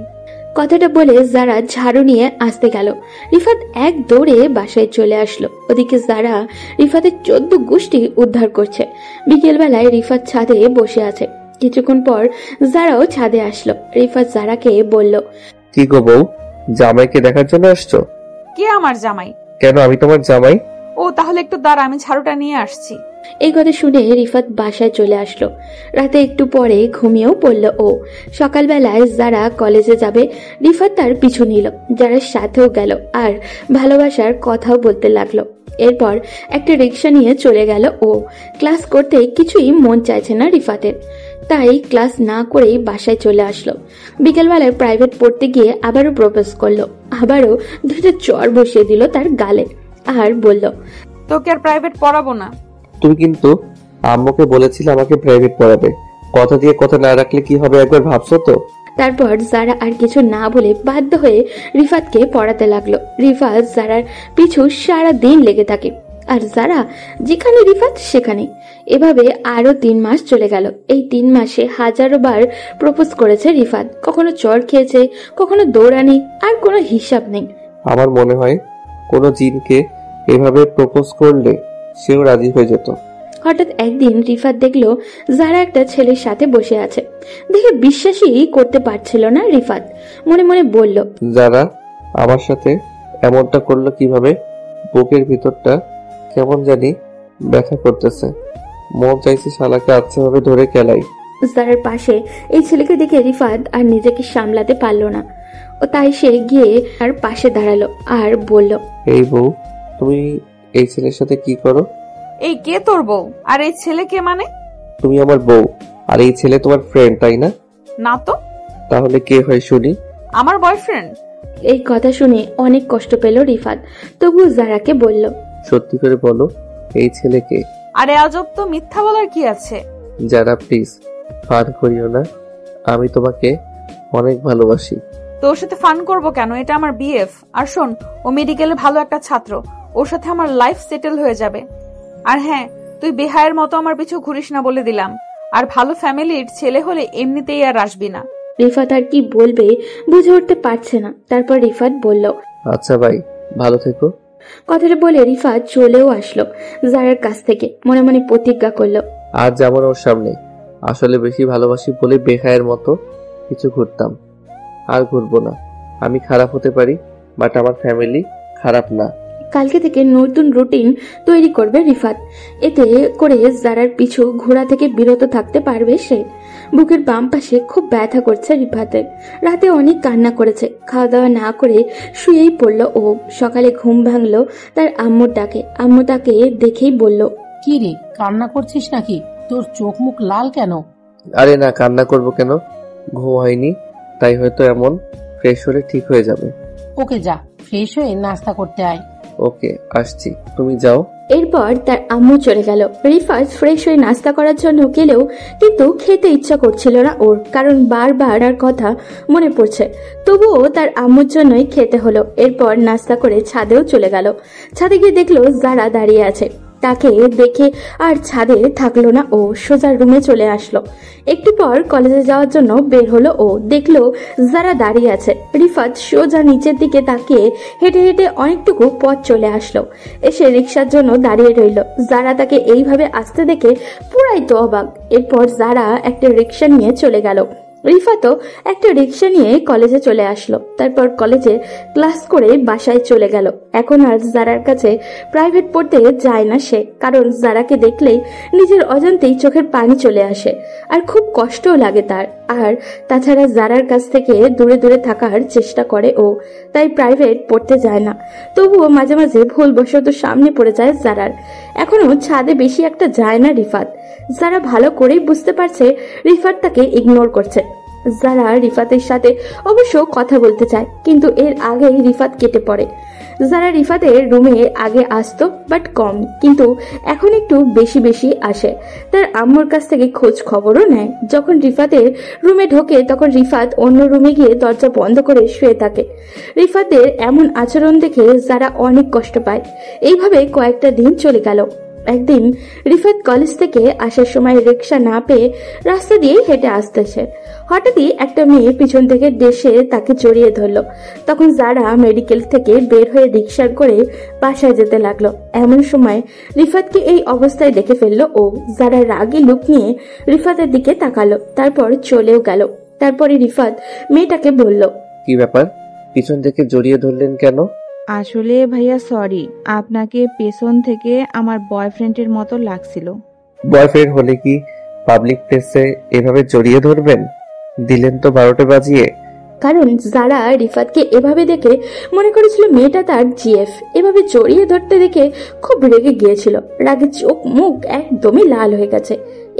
কথাটা বলে যারা ঝাড়ু নিয়ে আসতে গেল। রিফাত এক দৌড়ে বাসায় চলে আসলো। ওদিকে যারা রিফাতের 14 গোষ্ঠী উদ্ধার করছে। বিকেলবেলায় রিফাত ছাদে বসে আছে। কিছুক্ষণ পর যারাও ছাদে আসলো। রিফাত যারাকে বলল, কি গো বউ, জামাইকে দেখার জন্য আসছো? কে আমার জামাই? কেন আমি তোমার জামাই? ও তাহলে একটু দাঁড়া, আমি ঝাড়ুটা নিয়ে আসছি। এই কথা শুনে রিফাত বাসায় চলে আসলো। রাতে একটু পরে ঘুমিয়েও পড়ল ও। সকালবেলায় যারা কলেজে যাবে রিফাত তার পিছু নিল। যারা সাথেও গেল আর ভালোবাসার কথাও বলতে লাগলো। এরপর একটা রিক্সা নিয়ে চলে গেল ও। ক্লাস করতে কিছুই মন চাইছে না রিফাতের, তাই ক্লাস না করেই বাসায় চলে আসলো। বিকেলবেলায় প্রাইভেট পড়তে গিয়ে আবারও প্রপোজ করলো। আবারও 2টা চড় বসিয়ে দিল তার গালে আর বলল, তোকে আর প্রাইভেট পড়াবো না। তুমি কিন্তু আম্মুকে বলেছিলে আমাকে প্রাইভেট পড়াবে। কথা দিয়ে কথা না রাখলে কি হবে একবার ভাবছো তো? তারপর যারা আর কিছু না বলে বাধ্য হয়ে রিফাতকে পড়াতে লাগলো। রিফাত যারার পিছু সারা দিন লেগে থাকে আর যারা যেখানে রিফাত সেখানে। এভাবে আরো 3 মাস চলে গেল। এই 3 মাসে হাজারো বার প্রপোজ করেছে রিফাত। কখনো চড় খেয়েছে, কখনো দৌড়ানি, আর কোনো হিসাব নেই। আমার মনে হয় কোনো জিনকে এভাবে প্রপোজ করলে সেও রাজি হয়ে যেত। হঠাৎ একদিন রিফাত দেখলো যারা একটা ছেলের সাথে বসে আছে। দেখে বিশ্বাসই করতে পারছিল না রিফাত। মনে মনে বলল, যারা আমার সাথে এমনটা করলো কিভাবে? বুকের ভিতরটা কেমন জানি ব্যথা করতেছে। মন চাইছে শালাকে আচ্ছা ভাবে ধরে কেলাই। যারার পাশে এই ছেলেকে দেখে রিফাত আর নিজেকে সামলাতে পারলো না। ও তাই সে গিয়ে আর পাশে দাঁড়ালো আর বলল, এই বউ, তুমি এই ছেলের সাথে কি করো? এই কে তোর বউ? আর এই ছেলে কে মানে? তুমি আমার বউ আর এই ছেলে তোমার ফ্রেন্ড, তাই না? না তো। তাহলে কে হয় শুনি? আমার বয়ফ্রেন্ড। এই কথা শুনে অনেক কষ্ট পেল রিফাত, তবু যারাকে বলল, সত্যি করে বলো এই ছেলেকে? আরে আজব তো, মিথ্যা বলার কি আছে? যারা প্লিজ ফান করিও না, আমি তোমাকে অনেক ভালোবাসি। তোর সাথে ফান করব কেন? এটা আমার বিএফ। আর শোন, ও মেডিকেলে ভালো একটা ছাত্র, ওর সাথে আমার লাইফ সেটেল হয়ে যাবে। আর হ্যাঁ, তুই বেহায়ের মতো আমার পিছু ঘুরিস না বলে দিলাম। আর ভালো ফ্যামিলির ছেলে হলে এমনিতেই আর আসবি না। রিফাত আর কি বলবে বুঝে উঠতে পারছে না। তারপর রিফাত বলল, আচ্ছা ভাই, ভালো থেকো। কথাটা বলে রিফাত চলেও আসলো যারার কাছ থেকে। মনে মনে প্রতিজ্ঞা করলো, আজ যেমন ওর সামনে আসলে বেশি ভালোবাসি বলে বেহায়ের মতো কিছু ঘুরতাম, আর ঘুরবো না। আমি খারাপ হতে পারি, বাট আমার ফ্যামিলি খারাপ না। কালকে থেকে নতুন রুটিন তৈরি করবে রিফাত। এতে করে যারার পিছু ঘোরা থেকে বিরত থাকতে পারবে সে। বুকের বাম পাশে খুব ব্যথা করছে রিফাতের। রাতে অনেক কান্না করেছে। খাওয়া দাওয়া না করে শুয়েই পড়লো ও। সকালে ঘুম ভাঙলো তার আম্মুর ডাকে। আম্মু তাকে দেখেই বলল, কি রে, কান্না করছিস নাকি? তোর চোখ মুখ লাল কেন? আরে না, কান্না করবো কেন? ঘুম হয়নি, তাই হয়তো এমন। ফ্রেশ হলে ঠিক হয়ে যাবে। ওকে যা, ফ্রেশ হয়ে নাস্তা করতে আয়। ওকে আসছি, তুমি যাও। এরপর তার আম্মু চলে গেল। রিফাত ফ্রেশ হয়ে নাস্তা করার জন্য গেলেও কিন্তু খেতে ইচ্ছা করছিল না ওর, কারণ বারবার আর কথা মনে পড়ছে। তবুও তার আম্মুর জন্যই খেতে হলো। এরপর নাস্তা করে ছাদেও চলে গেল। ছাদে গিয়ে দেখলো যারা দাঁড়িয়ে আছে। তাকে দেখে আর ছাদে থাকলো না ও, সোজা রুমে চলে আসলো। একটু পর কলেজে যাওয়ার জন্য বের হলো ও। দেখলো যারা দাঁড়িয়ে আছে। রিফাত সোজা নিচের দিকে তাকিয়ে হেঁটে হেঁটে অনেকটুকু পথ চলে আসলো। এসে রিক্সার জন্য দাঁড়িয়ে রইল। যারা তাকে এইভাবে আসতে দেখে পুরাই তো অবাক। এরপর যারা একটা রিক্সা নিয়ে চলে গেল। রিফাতও একটা রিক্সা নিয়ে কলেজে চলে আসলো। তারপর কলেজে ক্লাস করে বাসায় চলে গেল। এখন আর জারার কাছে প্রাইভেট পড়তে যায় না সে, কারণ জারাকে দেখলেই নিজের অজান্তেই চোখের পানি চলে আসে আর খুব কষ্টও লাগে তার। আর তাছাড়া জারার কাছ থেকে দূরে দূরে থাকার চেষ্টা করে ও, তাই প্রাইভেট পড়তে যায় না। তবুও মাঝে মাঝে ভুলবশত সামনে পড়ে যায় জারার। এখনো ছাদে বেশি একটা যায় না রিফাত। যারা ভালো করেই বুঝতে পারছে রিফাত তাকে ইগনোর করছে। যারা রিফাতের সাথে অবশ্য কথা বলতে চায়, কিন্তু এর আগেই রিফাত কেটে পড়ে। যারা রিফাতের রুমে আগে আসতো বাট কম, কিন্তু এখন একটু বেশি বেশি আসে। তার আম্মুর কাছ থেকে খোঁজ খবরও নেয়। যখন রিফাতের রুমে ঢোকে তখন রিফাত অন্য রুমে গিয়ে দরজা বন্ধ করে শুয়ে থাকে। রিফাতের এমন আচরণ দেখে যারা অনেক কষ্ট পায়। এইভাবে কয়েকটা দিন চলে গেল। একদিন রিফাত কলেজ থেকে আসার সময় রিক্সা না পেয়ে রাস্তা দিয়ে হেঁটে আসতেছে। হঠাৎই একটা মেয়ে পিছন থেকে ডেসে তাকে জড়িয়ে ধরলো। তখন যারা মেডিকেল থেকে বের হয়ে রিক্সা করে বাসায় যেতে লাগলো। এমন সময় রিফাতকে এই অবস্থায় দেখে ফেললো ও। যারা রাগী লুক নিয়ে রিফাতের দিকে তাকালো, তারপর চলেও গেল। তারপরে রিফাত মেয়েটাকে বলল, কি ব্যাপার, পিছন থেকে জড়িয়ে ধরলেন কেন? আসলে ভাইয়া সরি, আপনাকে পেছন থেকে আমার বয়ফ্রেন্ডের মতো লাগছিল। বয়ফ্রেন্ড হলে কি পাবলিক প্লেসে এভাবে জড়িয়ে ধরবেন? দিলেন তো 12টা বাজিয়ে। কারণ যারা রিফাতকে এভাবে দেখে মনে করেছিল মেয়েটা তার জিএফ। এভাবে জড়িয়ে ধরতে দেখে খুব রেগে গিয়েছিল। রাগে চোখ মুখ একদমই লাল হয়ে গেছে।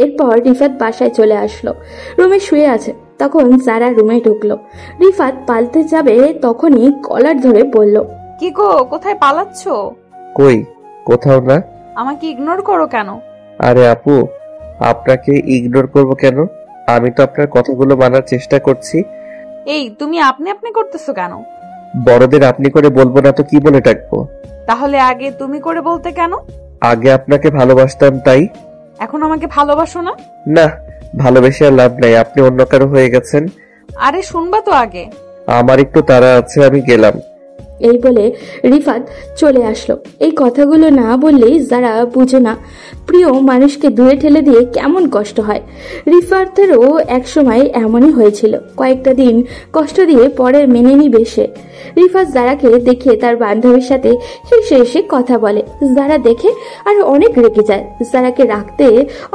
এরপর রিফাত বাসায় চলে আসলো। রুমে শুয়ে আছে। তখন যারা রুমে ঢুকলো। রিফাত পালতে যাবে তখনই কলার ধরে বলল, কি গো, কোথায় পালাচ্ছ? কই, কোথাও না। আমাকে ইগনোর করো কেন? আরে আপু, আপনাকে ইগনোর করব কেন? আমি তো আপনার কথাগুলো মানার চেষ্টা করছি। এই তুমি আপনি আপনি করতেছো কেন? বড়দের আপনি করে বলবো না তো কি বলে ডাকবো? তাহলে আগে তুমি করে বলতে কেন? আগে আপনাকে ভালোবাসতাম তাই। এখন আমাকে ভালোবাসো না? না, ভালোবেসে আর লাভ নাই, আপনি অন্য কারো হয়ে গেছেন। আরে শুনবা তো আগে। আমার একটু তাড়া আছে, আমি গেলাম। এই বলে রিফাত চলে আসলো। এই কথাগুলো না বললেই যারা বুঝে না প্রিয় মানুষকে দূরে ঠেলে দিয়ে কেমন কষ্ট হয়। রিফাতেরও একসময় এমনই হয়েছিল। কয়েকটা দিন কষ্ট দিয়ে পরে মেনে নিবে সে। রিফাত যারাকে দেখে তার বান্ধবীর সাথে হেসে হেসে কথা বলে। যারা দেখে আর অনেক রেগে যায়। যারাকে রাখতে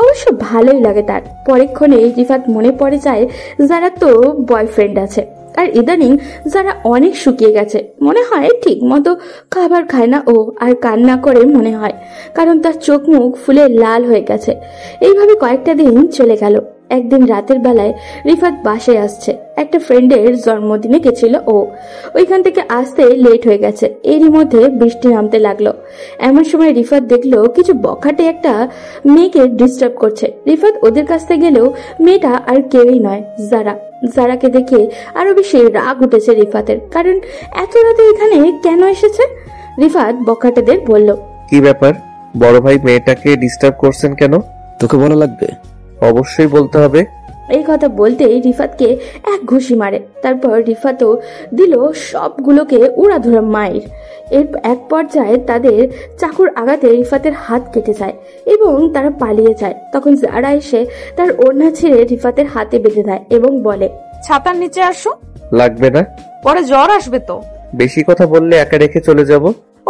অবশ্য ভালোই লাগে তার। পরেক্ষণে রিফাত মনে পড়ে যায় যারা তো বয়ফ্রেন্ড আছে। আর ইদানিং যারা অনেক শুকিয়ে গেছে। মনে হয় ঠিক মতো খাবার খায় না ও, আর কান্না করে মনে হয়, কারণ তার চোখ মুখ ফুলে লাল হয়ে গেছে। এইভাবে কয়েকটা দিন চলে গেল। একদিন রাতের বেলায় রিফাত বাসায় আসছে। একটা ফ্রেন্ডের জন্মদিনে গেছিল ও। ওইখান থেকে আসতে লেট হয়ে গেছে। এরই মধ্যে বৃষ্টি নামতে লাগলো। এমন সময় রিফাত দেখলো কিছু বখাটে একটা মেয়েকে ডিস্টার্ব করছে। রিফাত ওদের কাছে গেলেও মেয়েটা আর কেউই নয়, যারাকে দেখে আরো বেশি রাগ উঠেছে রিফাতের। কারণ এত রাতে এখানে কেন এসেছে? রিফাত বখাটেদের বলল, কি ব্যাপার, বড় ভাই মেয়েটাকে ডিস্টার্ব করছেন কেন? তোকে বলা লাগবে? অবশ্যই বলতে হবে। এই কথা বলতেই রিফাতকে এক ঘুষি মারে। তারপর রিফাতও দিল সবগুলোকে উড়াধুরা মায়ের। এর এক পর্যায়ে তাদের চাকুর আঘাতে রিফাতের হাত কেটে যায় এবং তারা পালিয়ে যায়। তখন যারা এসে তার ওড়না ছিঁড়ে রিফাতের হাতে বেঁধে দেয় এবং বলে, ছাতার নিচে আসো। লাগবে না, পরে জ্বর আসবে তো। বেশি কথা বললে একা রেখে চলে যাব।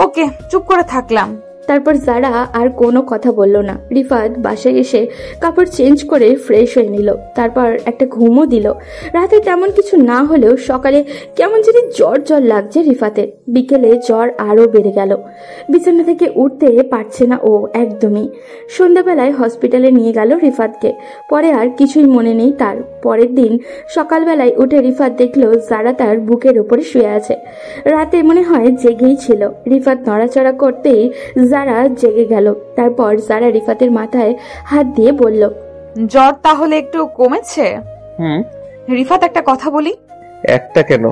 ওকে, চুপ করে থাকলাম। তারপর যারা আর কোনো কথা বলল না। রিফাত বাসায় এসে কাপড় চেঞ্জ করে ফ্রেশ হয়ে নিল। তারপর একটা ঘুমও দিল। রাতে তেমন কিছু না হলেও সকালে কেমন জানি জ্বর জ্বর লাগছে রিফাতের। বিকেলে জ্বর আরো বেড়ে গেল। বিছানা থেকে উঠতে পারছে না ও একদমই। সন্ধ্যাবেলায় হসপিটালে নিয়ে গেল রিফাতকে। পরে আর কিছুই মনে নেই তার। পরের দিন সকালবেলায় উঠে রিফাত দেখলো যারা তার বুকের উপরে শুয়ে আছে। রাতে মনে হয় জেগেই ছিল। রিফাত নড়াচড়া করতেই যারা জেগে গেল। তারপর যারা রিফাতের মাথায় হাত দিয়ে বলল, জ্বর তাহলে একটু কমেছে? রিফাত, একটা কথা বলি। একটা কেন,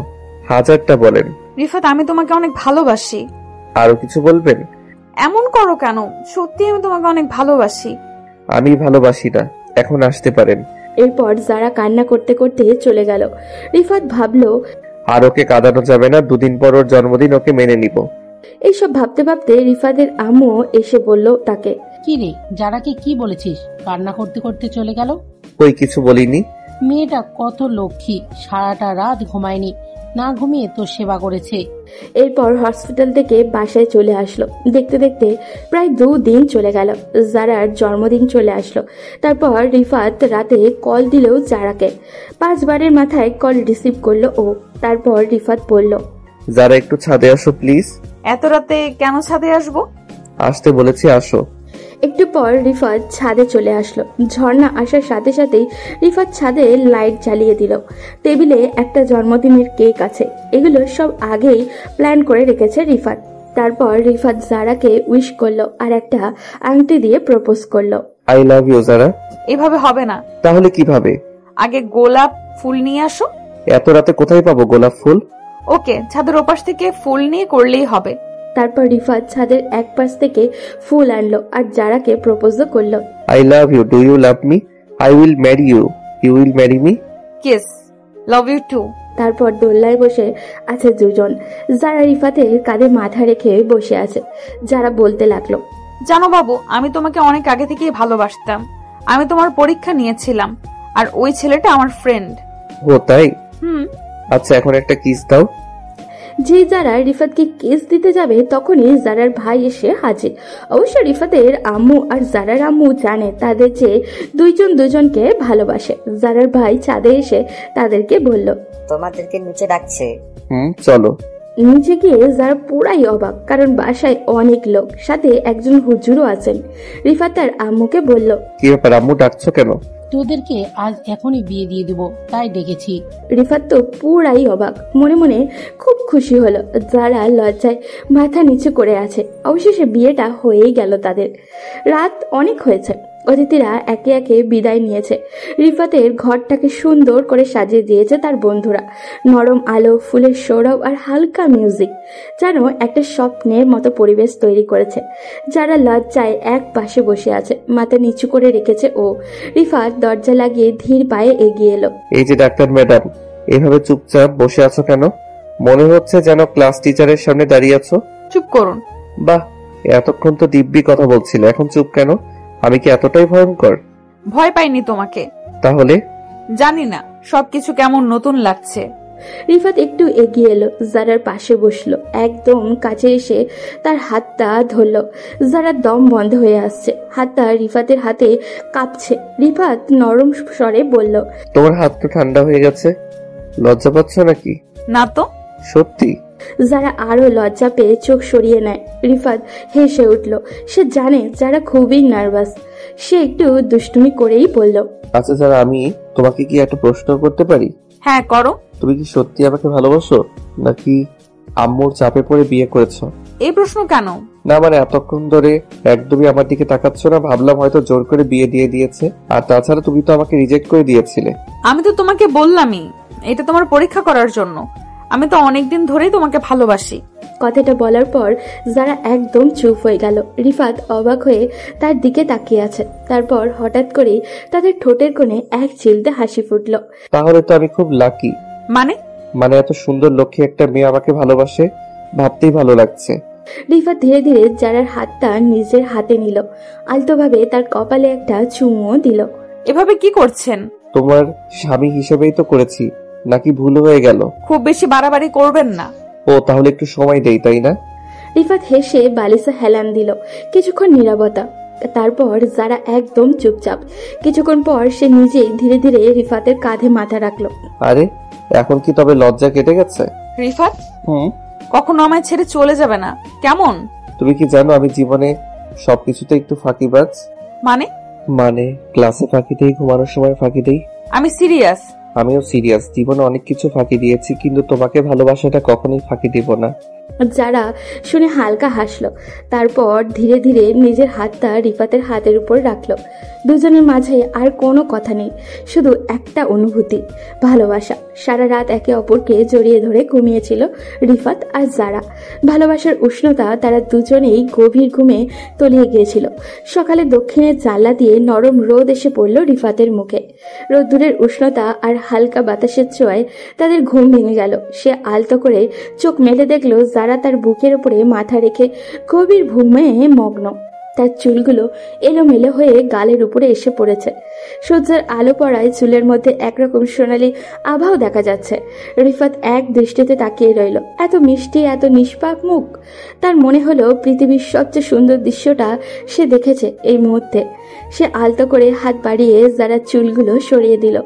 হাজারটা বলেন। রিফাত, আমি তোমাকে অনেক ভালোবাসি। আরো কিছু বলবেন? এমন করো কেন? সত্যি আমি তোমাকে অনেক ভালোবাসি। আমি ভালোবাসি না, এখন আসতে পারেন। এরপর যারা কান্না করতে করতে চলে গেল। রিফাত ভাবলো, আর ওকে কাঁদানো যাবে না, দুদিন পর ওর জন্মদিন, ওকে মেনে নিব। এইসব ভাবতে ভাবতে রিফাতের আম্মু এসে বলল তাকে, কি রে, যারাকে কি বলেছিস কান্না করতে করতে চলে গেল? কই কিছু বলিনি। মেয়েটা কত লক্ষ্মী, সারাটা রাত ঘুমায়নি, না ঘুমিয়ে তোর সেবা করেছে। এরপর হসপিটাল থেকে বাসায় চলে আসলো। দেখতে দেখতে প্রায় 2 দিন চলে গেল। জারার জন্মদিন চলে আসলো। তারপর রিফাত রাতে কল দিল জারাকে। 5 বারের মাথায় কল রিসিভ করলো ও। তারপর রিফাত বলল, যারা একটু ছাদে আসো প্লিজ। এত রাতে কেন ছাদে আসবো? আসতে বলেছি, আসো। একটু পর রিফাত ছাদে চলে আসলো। ঝর্ণা আসার সাথে সাথেই রিফাত ছাদে লাইট জ্বালিয়ে দিল। টেবিলে একটা জন্মদিনের কেক আছে। এগুলো সব আগেই প্ল্যান করে রেখেছে রিফাত। তারপর রিফাত জারাকে উইশ করলো আর একটা আংটি দিয়ে প্রপোজ করলো। আই লাভ ইউ যারা। এভাবে হবে না। তাহলে কিভাবে? আগে গোলাপ ফুল নিয়ে আসো। এত রাতে কোথায় পাবো গোলাপ ফুল? ওকে, ছাদের ওপাশ থেকে ফুল নিয়ে করলেই হবে। তারপর রিফাত ছাদের এক পাশ থেকে ফুল আনলো আর জারাকে প্রপোজও করলো। I love you, do you love me? I will marry you, you will marry me? Kiss, love you too. তারপর দোলনায় বসে আছে দুজন। যারা রিফাতের কাঁধে মাথা রেখে বসে আছে। যারা বলতে লাগলো, জানো বাবু, আমি তোমাকে অনেক আগে থেকেই ভালোবাসতাম। আমি তোমার পরীক্ষা নিয়েছিলাম, আর ওই ছেলেটা আমার ফ্রেন্ড। ও তাই? হুম। আচ্ছা, এখন একটা কিস দাও। যে যারা রিফাতকে কিস দিতে যাবে তখনই জারার ভাই এসে হাজির। অবশ্য রিফাতের আম্মু আর জারার আম্মু জানে তাদের যে দুইজন দুজনকে ভালোবাসে। জারার ভাই ছাদে এসে তাদেরকে বলল, তোমাদেরকে নিচে ডাকছে। চলো। নিচে গিয়ে যারা পুরাই অবাক, কারণ বাসায় অনেক লোক, সাথে একজন হুজুরও আছেন। রিফাত তার আম্মুকে বলল, কি ব্যাপার আম্মু, ডাকছো কেন? তোদেরকে আজ এখনই বিয়ে দিয়ে দিব, তাই ডেকেছি। রিফাত তো পুরাই অবাক, মনে মনে খুব খুশি হলো। যারা লজ্জায় মাথা নিচু করে আছে। অবশেষে বিয়েটা হয়েই গেল তাদের। রাত অনেক হয়েছে। অতিথিরা একে একে বিদায় নিয়েছে। রিফাতের ঘরটাকে সুন্দর করে সাজিয়ে দিয়েছে তার বন্ধুরা। নরম আলো, ফুলের সৌরভ আর হালকা মিউজিক যেন একটা স্বপ্নের মতো পরিবেশ তৈরি করেছে। যারা লজ্জায় এক পাশে বসে আছে, মাথা নিচু করে রেখেছে ও। রিফাত দরজা লাগিয়ে ধীর পায়ে এগিয়ে এলো। এই যে ডাক্তার ম্যাডাম, এভাবে চুপচাপ বসে আছো কেন? মনে হচ্ছে যেন ক্লাস টিচারের সামনে দাঁড়িয়ে আছো। চুপ করুন। বাহ, এতক্ষণ তো দিব্যি কথা বলছিল, এখন চুপ কেন? আমি কি এতটাই ভয়ঙ্কর? ভয় পাইনি তোমাকে। তাহলে? জানি না, সবকিছু কেমন নতুন লাগছে। রিফাত একটু এগিয়ে এলো, জারার পাশে বসলো। একদম কাছে এসে তার হাতটা ধরলো। জারার দম বন্ধ হয়ে আসছে, হাতটা রিফাতের হাতে কাঁপছে। রিফাত নরম স্বরে বলল, তোমার হাত তো ঠান্ডা হয়ে গেছে, লজ্জা পাচ্ছ নাকি? না তো। সত্যি? যারা আরো লজ্জা পেয়ে চোখ সরিয়ে নেয়। রিফাত হেসে উঠল। সে জানে যারা খুবই নার্ভাস। সে একটু দুষ্টুমি করেই বলল, আচ্ছা যারা, আমি তোমাকে কি একটা প্রশ্ন করতে পারি? হ্যাঁ, করো। তুমি কি সত্যি আমাকে ভালোবাসো, নাকি আম্মুর চাপে পড়ে বিয়ে করেছো? এই প্রশ্ন কেন? না মানে এতক্ষণ ধরে একদমই আমার দিকে তাকাচ্ছ না, ভাবলাম হয়তো জোর করে বিয়ে দিয়ে দিয়েছে। আর তাছাড়া তুমি তো আমাকে রিজেক্ট করে দিয়েছিলে। আমি তো তোমাকে বললামই, এটা তোমার পরীক্ষা করার জন্য। আমি তো অনেকদিন ধরেই তোমাকে ভালোবাসি। কথাটা বলার পর যারা একদম চুপ হয়ে গেল। রিফাত অবাক হয়ে তার দিকে তাকিয়ে আছে। তারপর হঠাৎ করে তাদের ঠোঁটের কোণে এক চিলতে হাসি ফুটলো। তাহলে তো আমি খুব লাকি। মানে এত সুন্দর লক্ষ্মী একটা মেয়ে আমাকে ভালোবাসে, ভাবতেই ভালো লাগছে। রিফাত ধীরে ধীরে যারার হাতটা নিজের হাতে নিল। আলতোভাবে তার কপালে একটা চুমুও দিল। এভাবে কি করছেন? তোমার স্বামী হিসেবেই তো করেছি, নাকি ভুল হয়ে গেল? খুব বেশি বাড়াবাড়ি করবেন না। ও তাহলে একটু সময় দেই, তাই না? রিফাত হেসে বালিশে হেলান দিল। কিছুক্ষণ নীরবতা। তারপর যারা একদম চুপচাপ। কিছুক্ষণ পর সে নিজেই ধীরে ধীরে রিফাতের কাঁধে মাথা রাখলো। আরে এখন কি তবে লজ্জা কেটে গেছে? রিফাত, কখনো আমায় ছেড়ে চলে যাবে না, কেমন? তুমি কি জানো আমি জীবনে সবকিছুতে একটু ফাঁকিবাজ। মানে ক্লাসে ফাঁকি দেই, ঘুমানোর সময় ফাঁকি দেই। আমি সিরিয়াস। আমিও সিরিয়াস। জীবনে অনেক কিছু ফাঁকি দিয়েছি, কিন্তু তোমাকে ভালোবাসাটা কখনোই ফাঁকি দিব না। যারা শুনে হালকা হাসলো। তারপর ধীরে ধীরে নিজের হাতটা রিফাতের হাতের উপর রাখলো। দুজনের মাঝে আর কোনো কথা নেই, শুধু একটা অনুভূতি, ভালোবাসা। সারা রাত একে অপরকে জড়িয়ে ধরে ঘুমিয়েছিল রিফাত আর যারা। ভালোবাসার উষ্ণতা তারা দুজনেই গভীর ঘুমে তলিয়ে গিয়েছিল। সকালে দক্ষিণের জানলা দিয়ে নরম রোদ এসে পড়ল রিফাতের মুখে। রোদ্দুরের উষ্ণতা আর হালকা বাতাসের ছোঁয়ায় তাদের ঘুম ভেঙে গেল। সে আলতো করে চোখ মেলে দেখলো যারা তার বুকের উপরে মাথা রেখে গভীর ঘুমে মগ্ন। তার চুলগুলো এলোমেলো হয়ে গালের উপরে এসে পড়েছে। সূর্যের আলো পড়ায় চুলের মধ্যে একরকম সোনালি আভাও দেখা যাচ্ছে। রিফাত এক দৃষ্টিতে তাকিয়ে রইল। এত মিষ্টি, এত নিষ্পাপ মুখ। তার মনে হলো পৃথিবীর সবচেয়ে সুন্দর দৃশ্যটা সে দেখেছে এই মুহূর্তে। সে আলতো করে হাত বাড়িয়ে যারা চুলগুলো সরিয়ে দিল।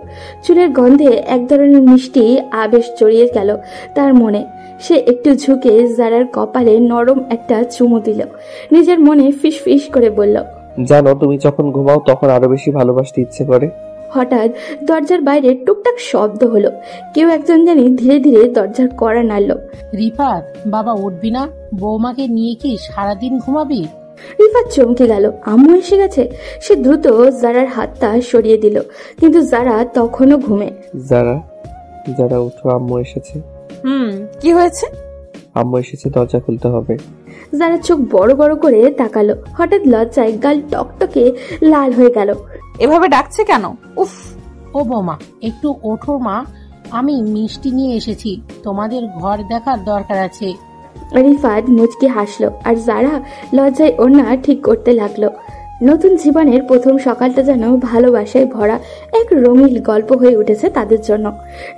চুলের গন্ধে এক ধরনের মিষ্টি আবেশ জড়িয়ে গেল তার মনে। সে একটু ঝুঁকে জারার কপালে নরম একটা চুমু দিল। নিজের মনে ফিস ফিস করে বলল, জানো তুমি যখন ঘুমাও তখন আরো বেশি ভালোবাসতে ইচ্ছে করে। হঠাৎ দরজার বাইরে টুকটাক শব্দ হলো। কেউ একজন জানি ধীরে ধীরে দরজার কড়া নাড়ল। রিফাত, বাবা উঠবি না? বৌমাকে নিয়ে কি সারাদিন ঘুমাবি? রিফাত চমকে গেল। আম্মু এসে গেছে। সে দ্রুত জারার হাতটা সরিয়ে দিল, কিন্তু জারা তখনও ঘুমে। যারা উঠো, আম্মু এসেছে। কি হয়েছে? আম্মু এসেছে, দরজা খুলতে হবে। যারা চোখ বড় বড় করে তাকালো। হঠাৎ লজ্জায় গাল টকটকে লাল হয়ে গেল। এভাবে ডাকছে কেন? উফ! ও বৌমা, একটু ওঠো মা, আমি মিষ্টি নিয়ে এসেছি, তোমাদের ঘর দেখার দরকার আছে। রিফাত মুচকি হাসলো, আর যারা লজ্জায় ওড়না ঠিক করতে লাগলো। নতুন জীবনের প্রথম সকালটা যেন ভালোবাসায় ভরা এক রঙিন গল্প হয়ে উঠেছে তাদের জন্য।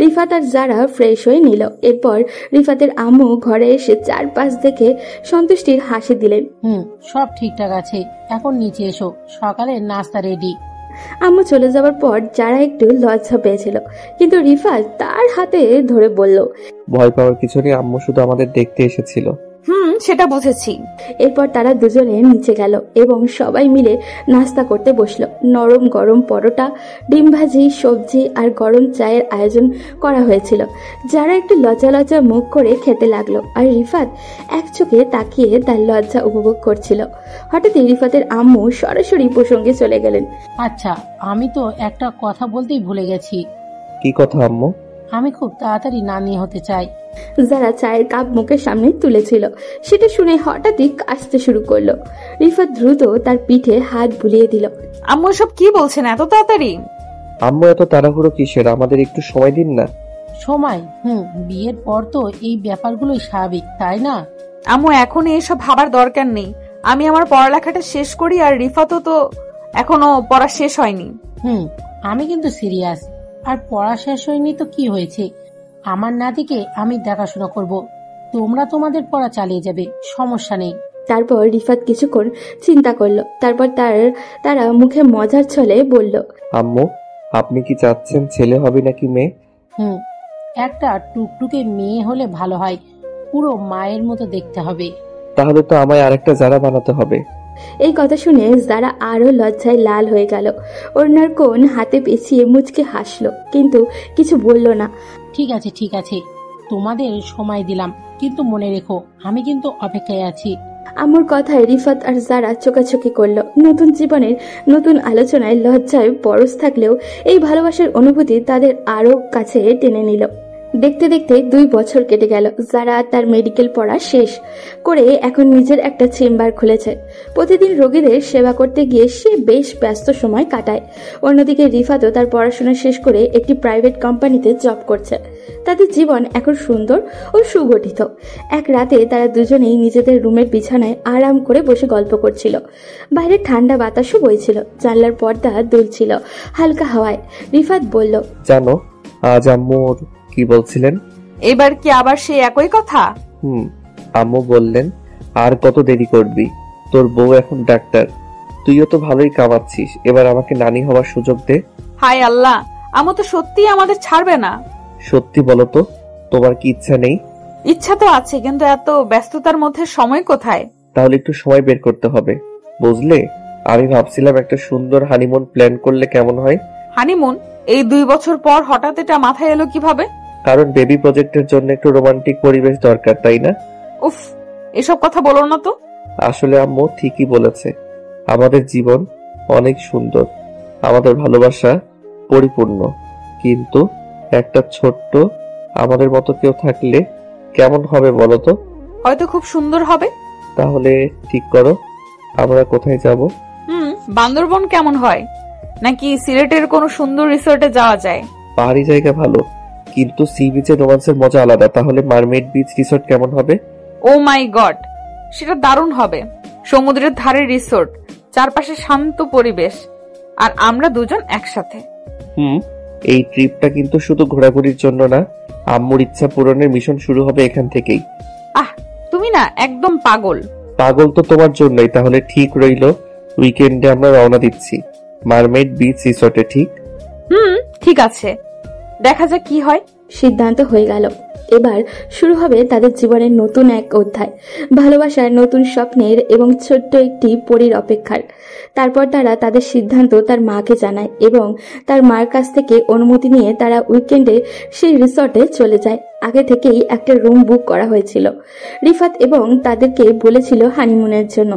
রিফাত আর যারা ফ্রেশ হয়ে নিল। এরপর রিফাতের আম্মু ঘরে এসে চারপাশ দেখে সন্তুষ্টির হাসি দিলেন। সব ঠিকঠাক আছে, এখন নিচে এসো, সকালের নাস্তা রেডি। আম্মু চলে যাওয়ার পর যারা একটু লজ্জা পেয়েছিল, কিন্তু রিফাত তার হাতে ধরে বলল, ভয় পাওয়ার কিছু নেই, আম্মু শুধু আমাদের দেখতে এসেছিল। সেটা বুঝেছি। এরপর তারা দুজনে নিচে গেল এবং সবাই মিলে নাস্তা করতে বসলো। নরম গরম পরোটা, ডিম ভাজি, সবজি আর গরম চায়ের আয়োজন করা হয়েছিল। যারা একটু লজ্জা লজ্জা মুখ করে খেতে লাগলো, আর রিফাত এক চোখে তাকিয়ে তার লজ্জা উপভোগ করছিল। হঠাৎই রিফাতের আম্মু সরাসরি প্রসঙ্গে চলে গেলেন। আচ্ছা, আমি তো একটা কথা বলতেই ভুলে গেছি। কি কথা আম্মু? আমি খুব তাড়াতাড়ি নানি হতে চাই। যারা চায়ের কাপ মুখের সামনে তুলেছিল, সেটা শুনে হঠাৎই কাশতে শুরু করলো। রিফাত দ্রুত তার পিঠে হাত বুলিয়ে দিল। আম্মু সব কি বলছেন এত তাড়াতাড়ি? আম্মু এত তাড়াহুড়ো কিসের? আমাদের একটু সময় দিন না। সময়? বিয়ের পর তো এই ব্যাপারগুলোই স্বাভাবিক, তাই না? আম্মু এখন এসব ভাবার দরকার নেই। আমি আমার পড়ালেখাটা শেষ করি, আর রিফাতও তো এখনো পড়া শেষ হয়নি। আমি কিন্তু সিরিয়াস। আর পড়া শেষ হয়নি তো কি হয়েছে? আমার নাতিকে আমি দেখাশোনা করব, তোমরা তোমাদের পড়া চালিয়ে যাবে, সমস্যা নেই। তারপর রিফাত কিছুক্ষণ চিন্তা করলো। তারপর তারা মুখে মজার ছলে বলল, আম্মু আপনি কি চাচ্ছেন ছেলে হবে নাকি মেয়ে? একটা টুকটুকে মেয়ে হলে ভালো হয়, পুরো মায়ের মতো দেখতে হবে। তাহলে তো আমায় আরেকটা যারা বানাতে হবে। এই কথা শুনে যারা আরো লজ্জায় লাল হয়ে গেল। ওড়নার কোণ হাতে পেঁচিয়ে মুচকে হাসলো, কিন্তু কিছু বলল না। ঠিক আছে, তোমাদের সময় দিলাম, কিন্তু মনে রেখো আমি কিন্তু অপেক্ষায় আছি। আম্মুর কথায় রিফাত আর যারা চোকাচোকি করলো। নতুন জীবনের নতুন আলোচনায় লজ্জায় পরশ থাকলেও এই ভালোবাসার অনুভূতি তাদের আরো কাছে টেনে নিল। দেখতে দেখতে 2 বছর কেটে গেল। যারা তার মেডিকেল পড়া শেষ করে এখন নিজের একটা চেম্বার খুলেছে। প্রতিদিন রোগীদের সেবা করতে গিয়ে সে বেশ ব্যস্ত সময় কাটায়। অন্যদিকে রিফাতও তার পড়াশোনা শেষ করে একটি প্রাইভেট কোম্পানিতে জব করছে। তাদের জীবন এখন সুন্দর ও সুগঠিত। এক রাতে তারা দুজনেই নিজেদের রুমের বিছানায় আরাম করে বসে গল্প করছিল। বাইরে ঠান্ডা বাতাসও বইছিল, জানলার পর্দা দুলছিল হালকা হাওয়ায়। রিফাত বলল, জানো আজ আম্মু কি বলছিলেন? এবার কি আবার সেই একই কথা? আম্মু বললেন, আর কত দেরি করবি, তোর বউ এখন ডাক্তার, তুইও তো ভালোই কামাচ্ছিস, এবার আমাকে নানি হওয়ার সুযোগ দে। হায় আল্লাহ, আম্মু তো সত্যি আমাদের ছাড়বে না। সত্যি বলো তো, তোমার কি ইচ্ছা নেই? ইচ্ছা তো আছে, কিন্তু এত ব্যস্ততার মধ্যে সময় কোথায়? তাহলে একটু সময় বের করতে হবে, বুঝলে? আমি ভাবছিলাম একটা সুন্দর হানিমুন প্ল্যান করলে কেমন হয়। হানিমুন? এই 2 বছর পর হঠাৎ এটা মাথায় এলো কিভাবে? কারণ বেবি প্রজেক্টের জন্য একটু রোমান্টিক পরিবেশ দরকার, তাই না? উফ, এসব কথা বলো না তো। আসলে আম্মু ঠিকই বলেছে, আমাদের জীবন অনেক সুন্দর, আমাদের ভালোবাসা পরিপূর্ণ, কিন্তু একটা ছোট্ট আমাদের মতো কেউ থাকলে কেমন হবে বলো তো? হয়তো খুব সুন্দর হবে। তাহলে ঠিক করো, আমরা কোথায় যাব? বান্দরবন কেমন হয়? নাকি সিলেটের কোনো সুন্দর রিসোর্টে যাওয়া যায়? পাহাড়ি জায়গা ভালো, কিন্তু সি বিচে রোমান্সের মজা আলাদা। তাহলে মারমেড বিচ রিসোর্ট কেমন হবে? ও মাই গড, সেটা দারুণ হবে। সমুদ্রের ধারে রিসোর্ট, চারপাশে শান্ত পরিবেশ, আর আমরা দুজন একসাথে। এই ট্রিপটা কিন্তু শুধু ঘোরাঘুরির জন্য না, আম্মুর ইচ্ছা পূরণের মিশন শুরু হবে এখান থেকেই। আহ, তুমি না একদম পাগল। পাগল তো তোমার জন্যই। তাহলে ঠিক রইলো, উইকেন্ডে আমরা রওনা দিচ্ছি মারমেড বিচ রিসোর্টে, ঠিক? ঠিক আছে, দেখা যাক কি হয়। সিদ্ধান্ত হয়ে গেল। এবার শুরু হবে তাদের জীবনের নতুন এক অধ্যায়, ভালোবাসার নতুন স্বপ্নের এবং ছোট্ট একটি পরীর অপেক্ষার। তারপর তারা তাদের সিদ্ধান্ত তার মাকে জানায় এবং তার মার কাছ থেকে অনুমতি নিয়ে তারা উইকেন্ডে সেই রিসর্টে চলে যায়। আগে থেকেই একটা রুম বুক করা হয়েছিল। রিফাত এবং তাদেরকে বলেছিল হানিমুনের জন্য,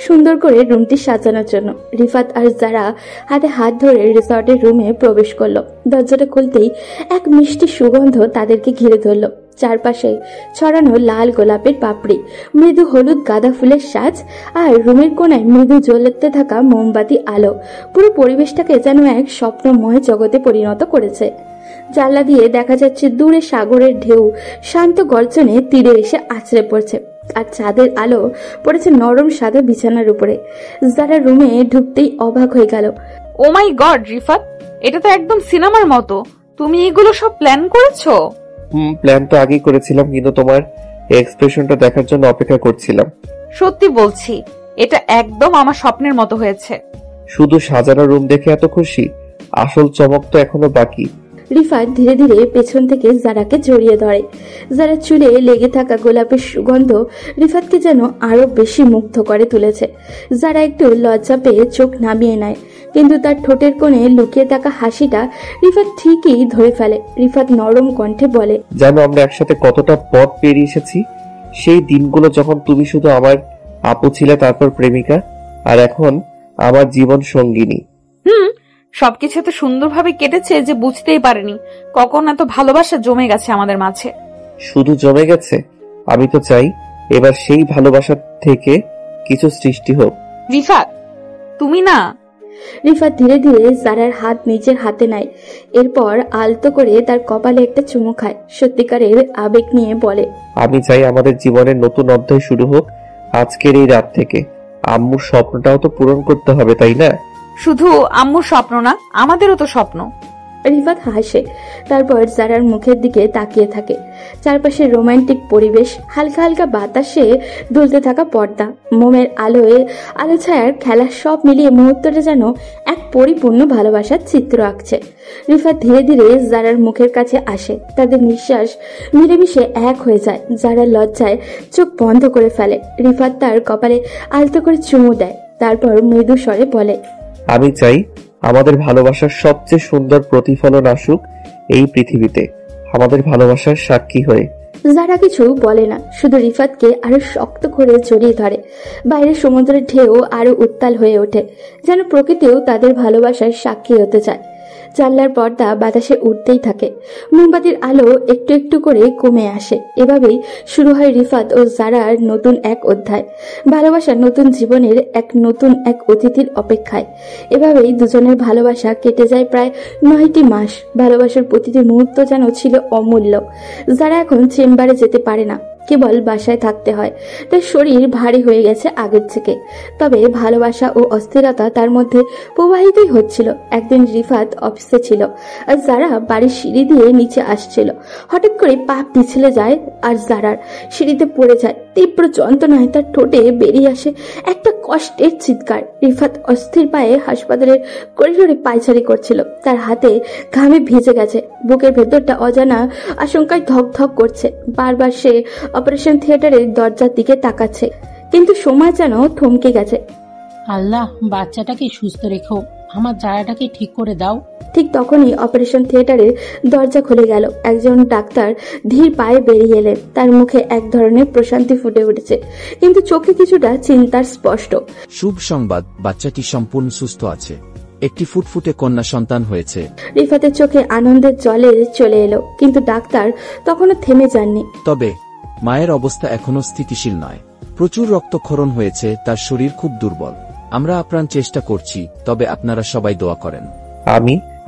সুন্দর করে রুমটি সাজানোর জন্য। রিফাত আর যারা হাতে হাত ধরে রিসর্টের রুমে প্রবেশ করলো। দরজাটা খুলতেই এক মিষ্টি সুগন্ধ তাদেরকে ঘিরে ধরল। চারপাশে ছড়ানো লাল গোলাপের পাপড়ি, মৃদু হলুদ গাঁদা ফুলের সাজ, আর রুমের কোণায় মৃদু জ্বলতে থাকা মোমবাতি আলো পুরো পরিবেশটাকে যেন এক স্বপ্নময় জগতে পরিণত করেছে। জানলা দিয়ে দেখা যাচ্ছে দূরে সাগরের ঢেউ শান্ত গর্জনে তীরে এসে আছড়ে পড়ছে, আর চাঁদের আলো পড়েছে নরম সাদা বিছানার উপরে। যারা রুমে ঢুকতেই অবাক হয়ে গেল। ও মাই গড রিফাত, এটা তো একদম সিনেমার মতো। তুমি এগুলো সব প্ল্যান করেছো? প্ল্যান তো আগেই করেছিলাম, কিন্তু তোমার এক্সপ্রেশনটা দেখার জন্য অপেক্ষা করছিলাম। সত্যি বলছি, এটা একদম আমার স্বপ্নের মতো হয়েছে। শুধু সাজানো রুম দেখে এত খুশি? আসল চমক তো এখনো বাকি। রিফাত ধীরে ধীরে পেছন থেকে জারাকে জড়িয়ে ধরে। যারা চুলে লেগে থাকা গোলাপের সুগন্ধ রিফাতকে যেন আরো বেশি মুগ্ধ করে তুলেছে। যারা একটু লজ্জা পেয়ে চোখ নামিয়ে নেয়, কিন্তু তার ঠোঁটের কোণে লুকিয়ে থাকা হাসিটা রিফাত ঠিকই ধরে ফেলে। রিফাত নরম কণ্ঠে বলে, জানো আমরা একসাথে কতটা পথ পেরিয়ে এসেছি? সেই দিনগুলো যখন তুমি শুধু আমার আপু ছিলে, তারপর প্রেমিকা, আর এখন আমার জীবন সঙ্গিনী। সবকিছু এত সুন্দরভাবে কেটেছে যে বুঝতেই পারিনি কখন এত ভালোবাসা জমে গেছে আমাদের মাঝে। শুধু জমে গেছে, আমি তো চাই এবার সেই ভালোবাসা থেকে কিছু সৃষ্টি হোক। রিফাত, তুমি না। রিফাত ধীরে ধীরে জারার হাত নিজের হাতে নেয়, এরপর আলতো করে তার কপালে একটা চুমু খায়। সত্যিকারের আবেগ নিয়ে বলে, আমি চাই আমাদের জীবনের নতুন অধ্যায় শুরু হোক আজকের এই রাত থেকে। আম্মুর স্বপ্নটাও তো পূরণ করতে হবে, তাই না? শুধু আম্মুর স্বপ্ন না, আমাদেরও তো স্বপ্ন। রিফাত হাসে, তারপর জারার মুখের দিকে তাকিয়ে থাকে। চারপাশে রোমান্টিক পরিবেশ, হালকা হালকা বাতাসে দুলতে থাকা পর্দা, মোমের আলোয় আলো ছায়ার খেলা, সব মিলিয়ে মুহূর্তটা যেন এক পরিপূর্ণ ভালোবাসার চিত্র আঁকছে। রিফাত ধীরে ধীরে জারার মুখের কাছে আসে। তাদের নিঃশ্বাস মিলেমিশে এক হয়ে যায়। জারার লজ্জায় চোখ বন্ধ করে ফেলে। রিফাত তার কপালে আলতো করে চুমু দেয়, তারপর মৃদু স্বরে বলে, আমি চাই আমাদের ভালোবাসার সবচেয়ে সুন্দর প্রতিফলন আসুক এই পৃথিবীতে, আমাদের ভালোবাসার সাক্ষী হয়ে। যারা কিছু বলে না, শুধু রিফাতকে আরো শক্ত করে জড়িয়ে ধরে। বাইরে সমুদ্রের ঢেউ আরো উত্তাল হয়ে ওঠে, যেন প্রকৃতিও তাদের ভালোবাসার সাক্ষী হতে চায়। জানলার পর্দা বাতাসে উঠতেই থাকে, মোমবাতির আলো একটু একটু করে কমে আসে। এভাবেই শুরু হয় রিফাত ও জারার নতুন এক অধ্যায়, ভালোবাসার নতুন জীবনের নতুন এক অতিথির অপেক্ষায়। এভাবেই দুজনের ভালোবাসা কেটে যায় প্রায় 9টি মাস। ভালোবাসার প্রতিটি মুহূর্ত যেন ছিল অমূল্য। যারা এখন চেম্বারে যেতে পারে না, কেবল বাসায় থাকতে হয়। তার শরীর ভারী হয়ে গেছে আগের থেকে, তবে ভালোবাসা ও অস্থিরতা তার মধ্যে প্রবাহিতই হচ্ছিল। একদিন রিফাত অফিসে ছিল আর যারা বাড়ির সিঁড়ি দিয়ে নিচে আসছিল। হঠাৎ করে পা পিছলে যায় আর জারার সিঁড়িতে পড়ে যায়। তীব্র যন্ত্রণায় তার ঠোঁটে বেরিয়ে আসে একটা কষ্টের চিৎকার। রিফাত অস্থির পায়ে হাসপাতালের করিডোরে পায়চারি করছিল। তার হাতে ঘামে ভিজে গেছে, বুকের ভেতরটা অজানা আশঙ্কায় ধক ধক করছে। বারবার সে অপারেশন থিয়েটারের দরজার দিকে তাকাচ্ছে, কিন্তু সময় যেন থমকে গেছে। আল্লাহ, বাচ্চাটাকে সুস্থ রেখো, আমার জায়গাটাকে ঠিক করে দাও। ঠিক তখনই অপারেশন থিয়েটারের দরজা খুলে গেল। একজন ডাক্তার ধীর পায়ে বেরিয়ে এলেন। তার মুখে এক ধরনের প্রশান্তি ফুটে উঠেছে, কিন্তু চোখে কিছুটা চিন্তার স্পষ্ট। শুভ সংবাদ, বাচ্চাটি সম্পূর্ণ সুস্থ আছে, একটি ফুটফুটে কন্যা সন্তান হয়েছে। রিফাতের চোখে আনন্দের জলে চলে এলো, কিন্তু ডাক্তার তখনও থেমে যাননি। তবে মায়ের অবস্থা এখনো স্থিতিশীল নয়, প্রচুর রক্তক্ষরণ হয়েছে, তার শরীর খুব দুর্বল। আমরা আপ্রাণ চেষ্টা করছি, তবে আপনারা সবাই দোয়া করেন।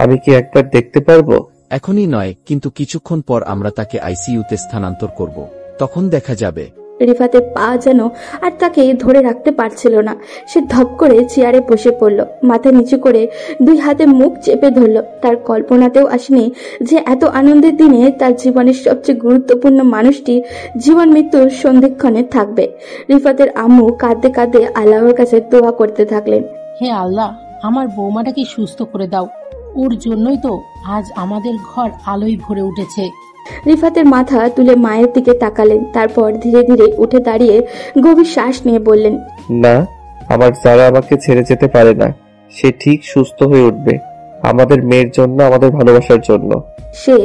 আমি কি একবার দেখতে পারবো? এখনই নয়, কিন্তু কিছুক্ষণ পর আমরা তাকে আইসিইউতে স্থানান্তর করব, তখন দেখা যাবে। রিফাতের পা যেন আর তাকে ধরে রাখতে পারছিল না। সে ধপ করে চেয়ারে বসে পড়ল, মাথা নিচু করে 2 হাতে মুখ চেপে ধরল। তার কল্পনাতেও আসেনি যে এত আনন্দের দিনে তার জীবনের সবচেয়ে গুরুত্বপূর্ণ মানুষটি জীবন মৃত্যুর সন্ধিক্ষণে থাকবে। রিফাতের আম্মু কাঁদতে কাঁদতে আল্লাহর কাছে দোয়া করতে থাকলেন, হে আল্লাহ, আমার বৌমাটাকে সুস্থ করে দাও, ওর জন্যই তো আজ আমাদের ঘর আলোয় ভরে উঠেছে। রিফাতের মাথা তুলে মায়ের দিকে তাকালেন, তারপর ধীরে ধীরে উঠে দাঁড়িয়ে গভীর শ্বাস নিয়ে বললেন, না, আমার যারা আমাকে ছেড়ে যেতে পারে না, সে ঠিক সুস্থ হয়ে উঠবে, আমাদের মেয়ের জন্য, আমাদের ভালোবাসার জন্য। সে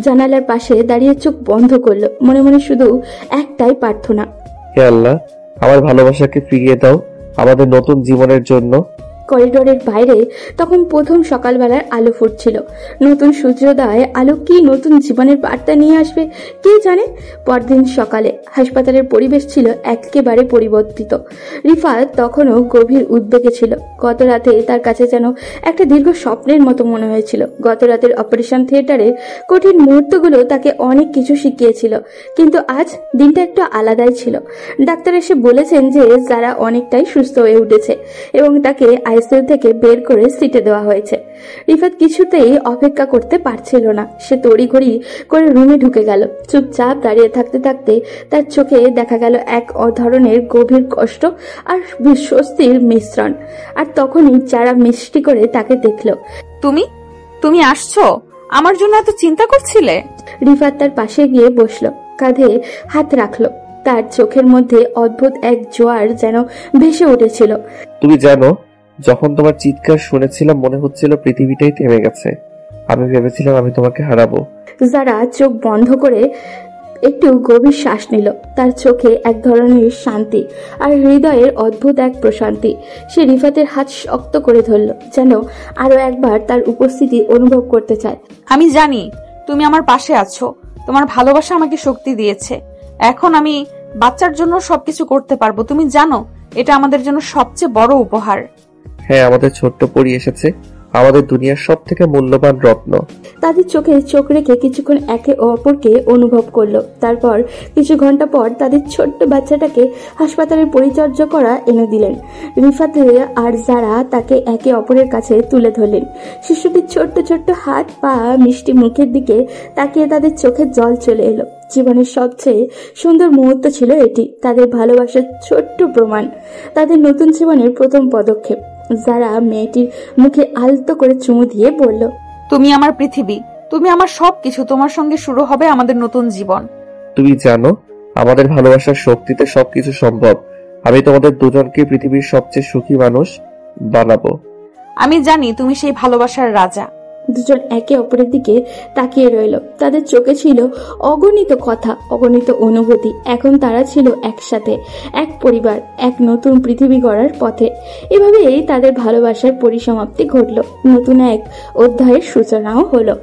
জানালার পাশে দাঁড়িয়ে চোখ বন্ধ করলো, মনে মনে শুধু একটাই প্রার্থনা, হে আল্লাহ, আমার ভালোবাসাকে ফিরিয়ে দাও আমাদের নতুন জীবনের জন্য। করিডোরের বাইরে তখন প্রথম সকালবেলার আলো ফুটছিল। নতুন সূর্যোদয় আলো কি নতুন জীবনের বার্তা নিয়ে আসবে কে জানে। পরদিন সকালে হাসপাতালের পরিবেশ ছিল একেবারে পরিবর্তিত। রিফাত তখনও গভীর উদ্বেগে ছিল। গত রাতে তার কাছে যেন একটা দীর্ঘ স্বপ্নের মতো মনে হয়েছিল। গত রাতের অপারেশন থিয়েটারে কঠিন মুহূর্তগুলো তাকে অনেক কিছু শিখিয়েছিল, কিন্তু আজ দিনটা একটু আলাদাই ছিল। ডাক্তার এসে বলেছেন যে যারা অনেকটাই সুস্থ হয়ে উঠেছে এবং তাকে আইসিইউ থেকে বের করে সিটে দেওয়া হয়েছে। রিফাত কিছুতেই অপেক্ষা করতে পারছিল না। সে তড়িঘড়ি করে রুমে ঢুকে গেল। চুপচাপ দাঁড়িয়ে থাকতে থাকতে তার চোখে দেখা গেল এক ধরনের গভীর কষ্ট আর বিস্বস্তির মিশ্রণ। আর তখনই যারা মিষ্টি করে তাকে দেখল। তুমি তুমি আসছো? আমার জন্য এত চিন্তা করছিলে? রিফাত তার পাশে গিয়ে বসলো, কাঁধে হাত রাখলো। তার চোখের মধ্যে অদ্ভুত এক জোয়ার যেন ভেসে উঠেছিল। তুমি জানো, যখন তোমার চিৎকার শুনেছিলাম মনে হচ্ছিল পৃথিবীটাই থেমে গেছে। আমি ভেবেছিলাম আমি তোমাকে হারাবো। যারা চোখ বন্ধ করে একটু গভীর শ্বাস নিল। তার চোখে এক ধরনের শান্তি আর হৃদয়ের অদ্ভুত এক প্রশান্তি। সে রিফাতের হাত শক্ত করে ধরল, যেন আরো একবার তার উপস্থিতি অনুভব করতে চায়। আমি জানি তুমি আমার পাশে আছো, তোমার ভালোবাসা আমাকে শক্তি দিয়েছে। এখন আমি বাচ্চার জন্য সবকিছু করতে পারবো। তুমি জানো, এটা আমাদের জন্য সবচেয়ে বড় উপহার। হ্যাঁ, আমাদের ছোট্ট পরী এসেছে, আমাদের দুনিয়ার সব থেকে মূল্যবান রত্ন। তাদের চোখে চোখ রেখে কিছুক্ষণ একে অপরকে অনুভব করলো। তারপর কিছু ঘন্টা পর তাদের ছোট্ট বাচ্চাটাকে হাসপাতালের পরিচর্যা করা এনে দিলেন। রিফাতে আর যারা তাকে একে অপরের কাছে তুলে ধরলেন। শিশুটির ছোট্ট ছোট্ট হাত পা মিষ্টি মুখের দিকে তাকিয়ে তাদের চোখে জল চলে এলো। জীবনের সবচেয়ে সুন্দর মুহূর্ত ছিল এটি, তাদের ভালোবাসার ছোট্ট প্রমাণ, তাদের নতুন জীবনের প্রথম পদক্ষেপ। যারা মেয়েটির মুখে আলতো করে চুমু দিয়ে বলল, তুমি আমার পৃথিবী, তুমি আমার সবকিছু, তোমার সঙ্গে শুরু হবে আমাদের নতুন জীবন। তুমি জানো, আমাদের ভালোবাসার শক্তিতে সবকিছু সম্ভব। আমি তোমাদের দুজনকে পৃথিবীর সবচেয়ে সুখী মানুষ বানাবো। আমি জানি তুমি সেই ভালোবাসার রাজা। দুজন একে অপরের দিকে তাকিয়ে রইল। তাদের চোখে ছিল অগণিত কথা, অগণিত অনুভূতি। এখন তারা ছিল একসাথে, এক পরিবার, এক নতুন পৃথিবী গড়ার পথে। এভাবেই তাদের ভালোবাসার পরিসমাপ্তি ঘটল, নতুন এক অধ্যায়ের সূচনাও হলো।